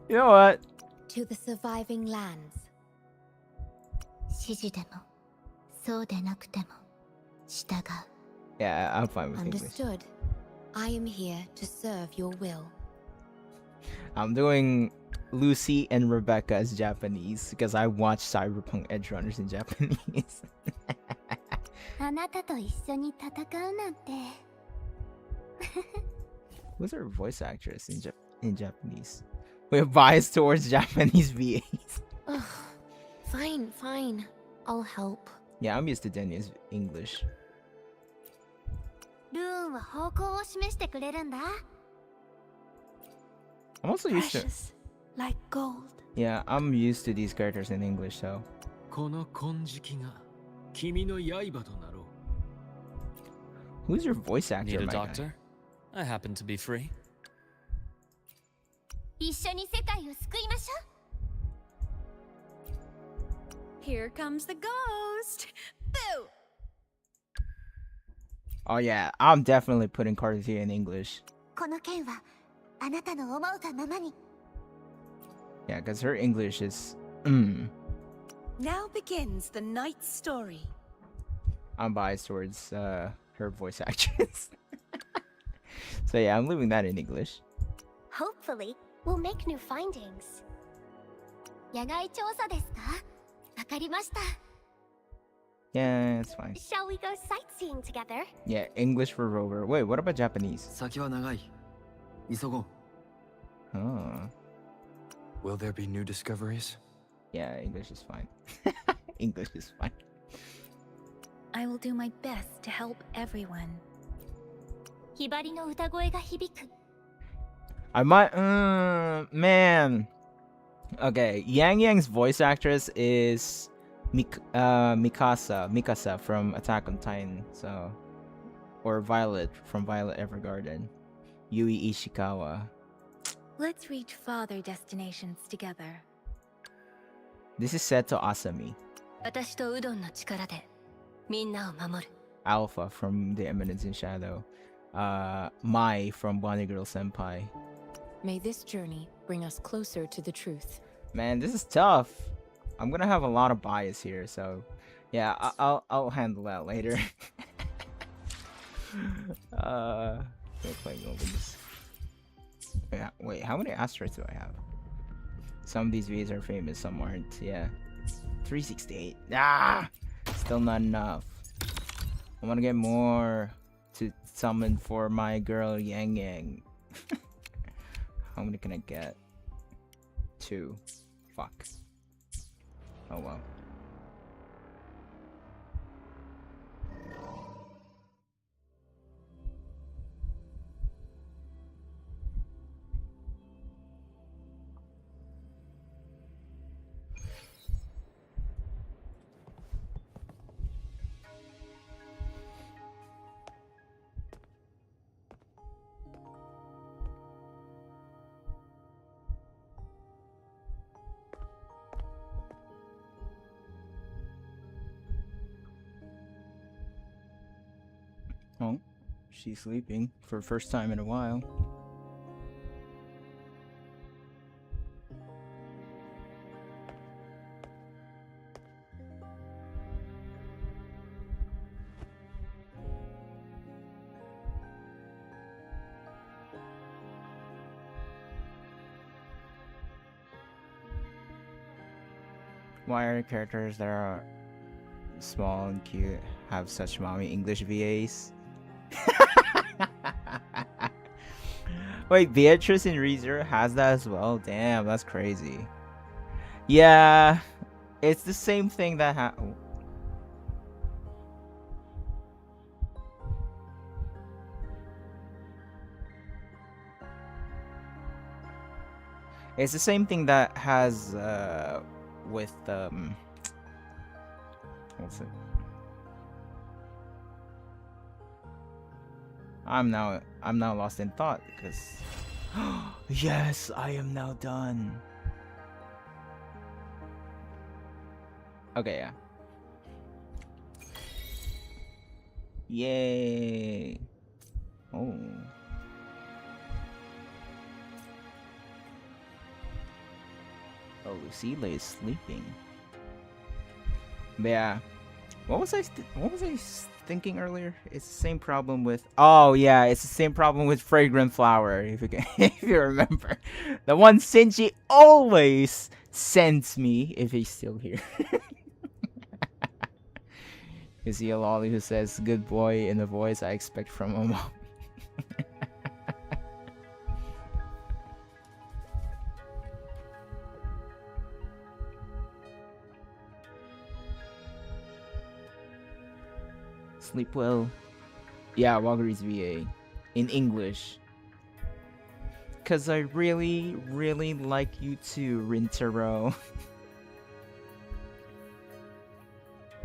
You know what? To the surviving lands. 指示でも、そうでなくても、従う。 Yeah, I'm fine with English. Understood. I am here to serve your will. I'm doing Lucy and Rebecca as Japanese because I watched Cyberpunk Edge Runners in Japanese. あなたと一緒に戦うなんて。 Who's our voice actress in Japanese? We have bias towards Japanese VAs. Ugh. Fine, fine. I'll help. Yeah, I'm used to Denya's English. ルーンは方向を示してくれるんだ。I'm also used to. Precious, like gold. Yeah, I'm used to these characters in English, so. この金色が君の刃となろう。 Who's your voice actor? Need a my guy? doctor? I happen to be free. 一緒に世界を救いましょう。 Here comes the ghost. Boo! Oh yeah, I'm definitely putting Cartier in English. この件はあなたの思うがままに。 Yeah, because her English is. Now begins the night's story. I'm biased towards her voice actress. So yeah, I'm leaving that in English. Hopefully, we'll make new findings. 野外調査ですか？わかりました。 Yeah, it's fine. Shall we go sightseeing together? Yeah, English for Rover. Wait, what about Japanese? 先は長い。急ごう。 Oh. Will there be new discoveries? Yeah, English is fine. English is fine. I will do my best to help everyone. ひばりの歌声が響く。 I might. Man. Okay, Yangyang's voice actress is Mikasa from Attack on Titan. So, or Violet from Violet Evergarden. Yui Ishikawa. Let's reach farther destinations together. This is set to Asami. 私とうどんの力でみんなを守る。 Alpha from The Eminence in Shadow. Mai from Bonnie Girl Senpai. May this journey bring us closer to the truth. Man, this is tough. I'm gonna have a lot of bias here, so yeah, I'll handle that later. Playing over this. Yeah, wait, how many asteroids do I have? Some of these V's are famous, some aren't. Yeah, 368. Ah, still not enough. I want to get more to summon for my girl Yangyang. How many can I get? 2. Fuck. Oh well. Oh, she's sleeping for the first time in a while. Why are characters that are small and cute have such mommy English VAs? Wait, Beatrice in ReZero has that as well? Damn, that's crazy. Yeah, it's the same thing that it's the same thing that has with what's it? I'm now lost in thought because Yes, I am now done. Okay, yeah. Yay. Oh. Oh, Lucilla is sleeping. But yeah. What was I thinking earlier? It's the same problem with. Oh yeah, it's the same problem with Fragrant Flower. If you can, if you remember, the one Shinji always sends me if he's still here. Is he a lolly who says "good boy" in the voice I expect from a mom? Sleep well. Yeah, Walgreens VA. In English. Cause I really, really like you too, Rintaro.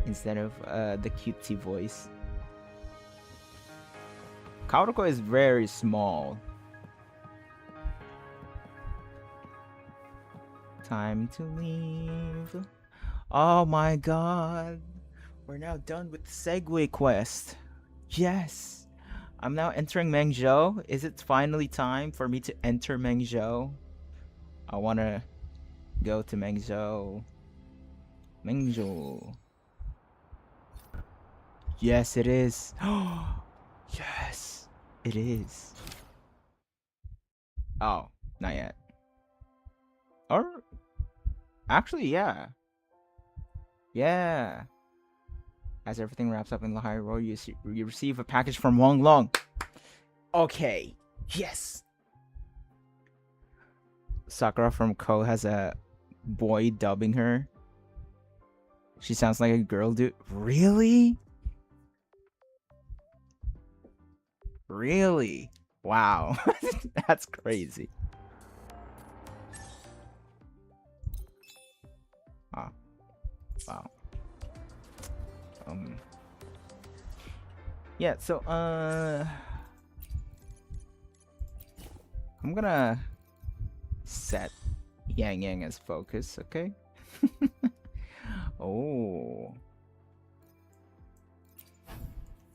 Instead of the cutesy voice. Kaoruko is very small. Time to leave. Oh my god. We're now done with the Segway quest. Yes. I'm now entering Mengzhou. Is it finally time for me to enter Mengzhou? I want to go to Mengzhou. Mengzhou. Yes, it is. Yes, it is. Oh, not yet. Or actually, yeah. Yeah. As everything wraps up in the high road, you receive a package from Wong Long. Okay. Yes. Sakura from Ko has a boy dubbing her. She sounds like a girl, dude. Really? Really? Wow. That's crazy. Oh. Wow. Yeah, so I'm gonna set Yangyang as focus, okay? Oh.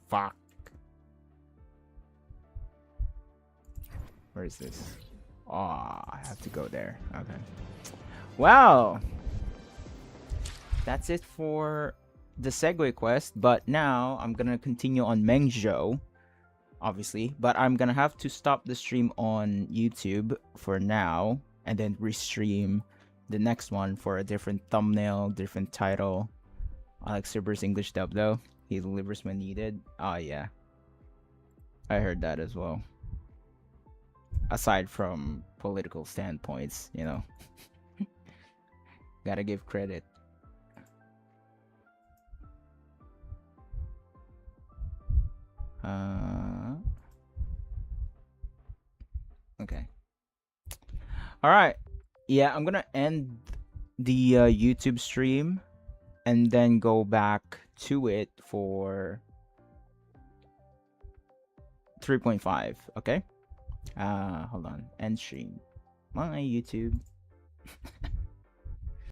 Fuck. Where is this? Oh, I have to go there. Okay. Well, that's it for the Segway quest, but now I'm gonna continue on Mengzhou, obviously, but I'm gonna have to stop the stream on YouTube for now and then restream the next one for a different thumbnail, different title. Alex Serber's English dub though. He delivers when needed. Oh yeah, I heard that as well. Aside from political standpoints, you know. Gotta give credit. Okay. All right. Yeah, I'm gonna end the YouTube stream and then go back to it for 3.5. Okay. Hold on. End stream. My YouTube.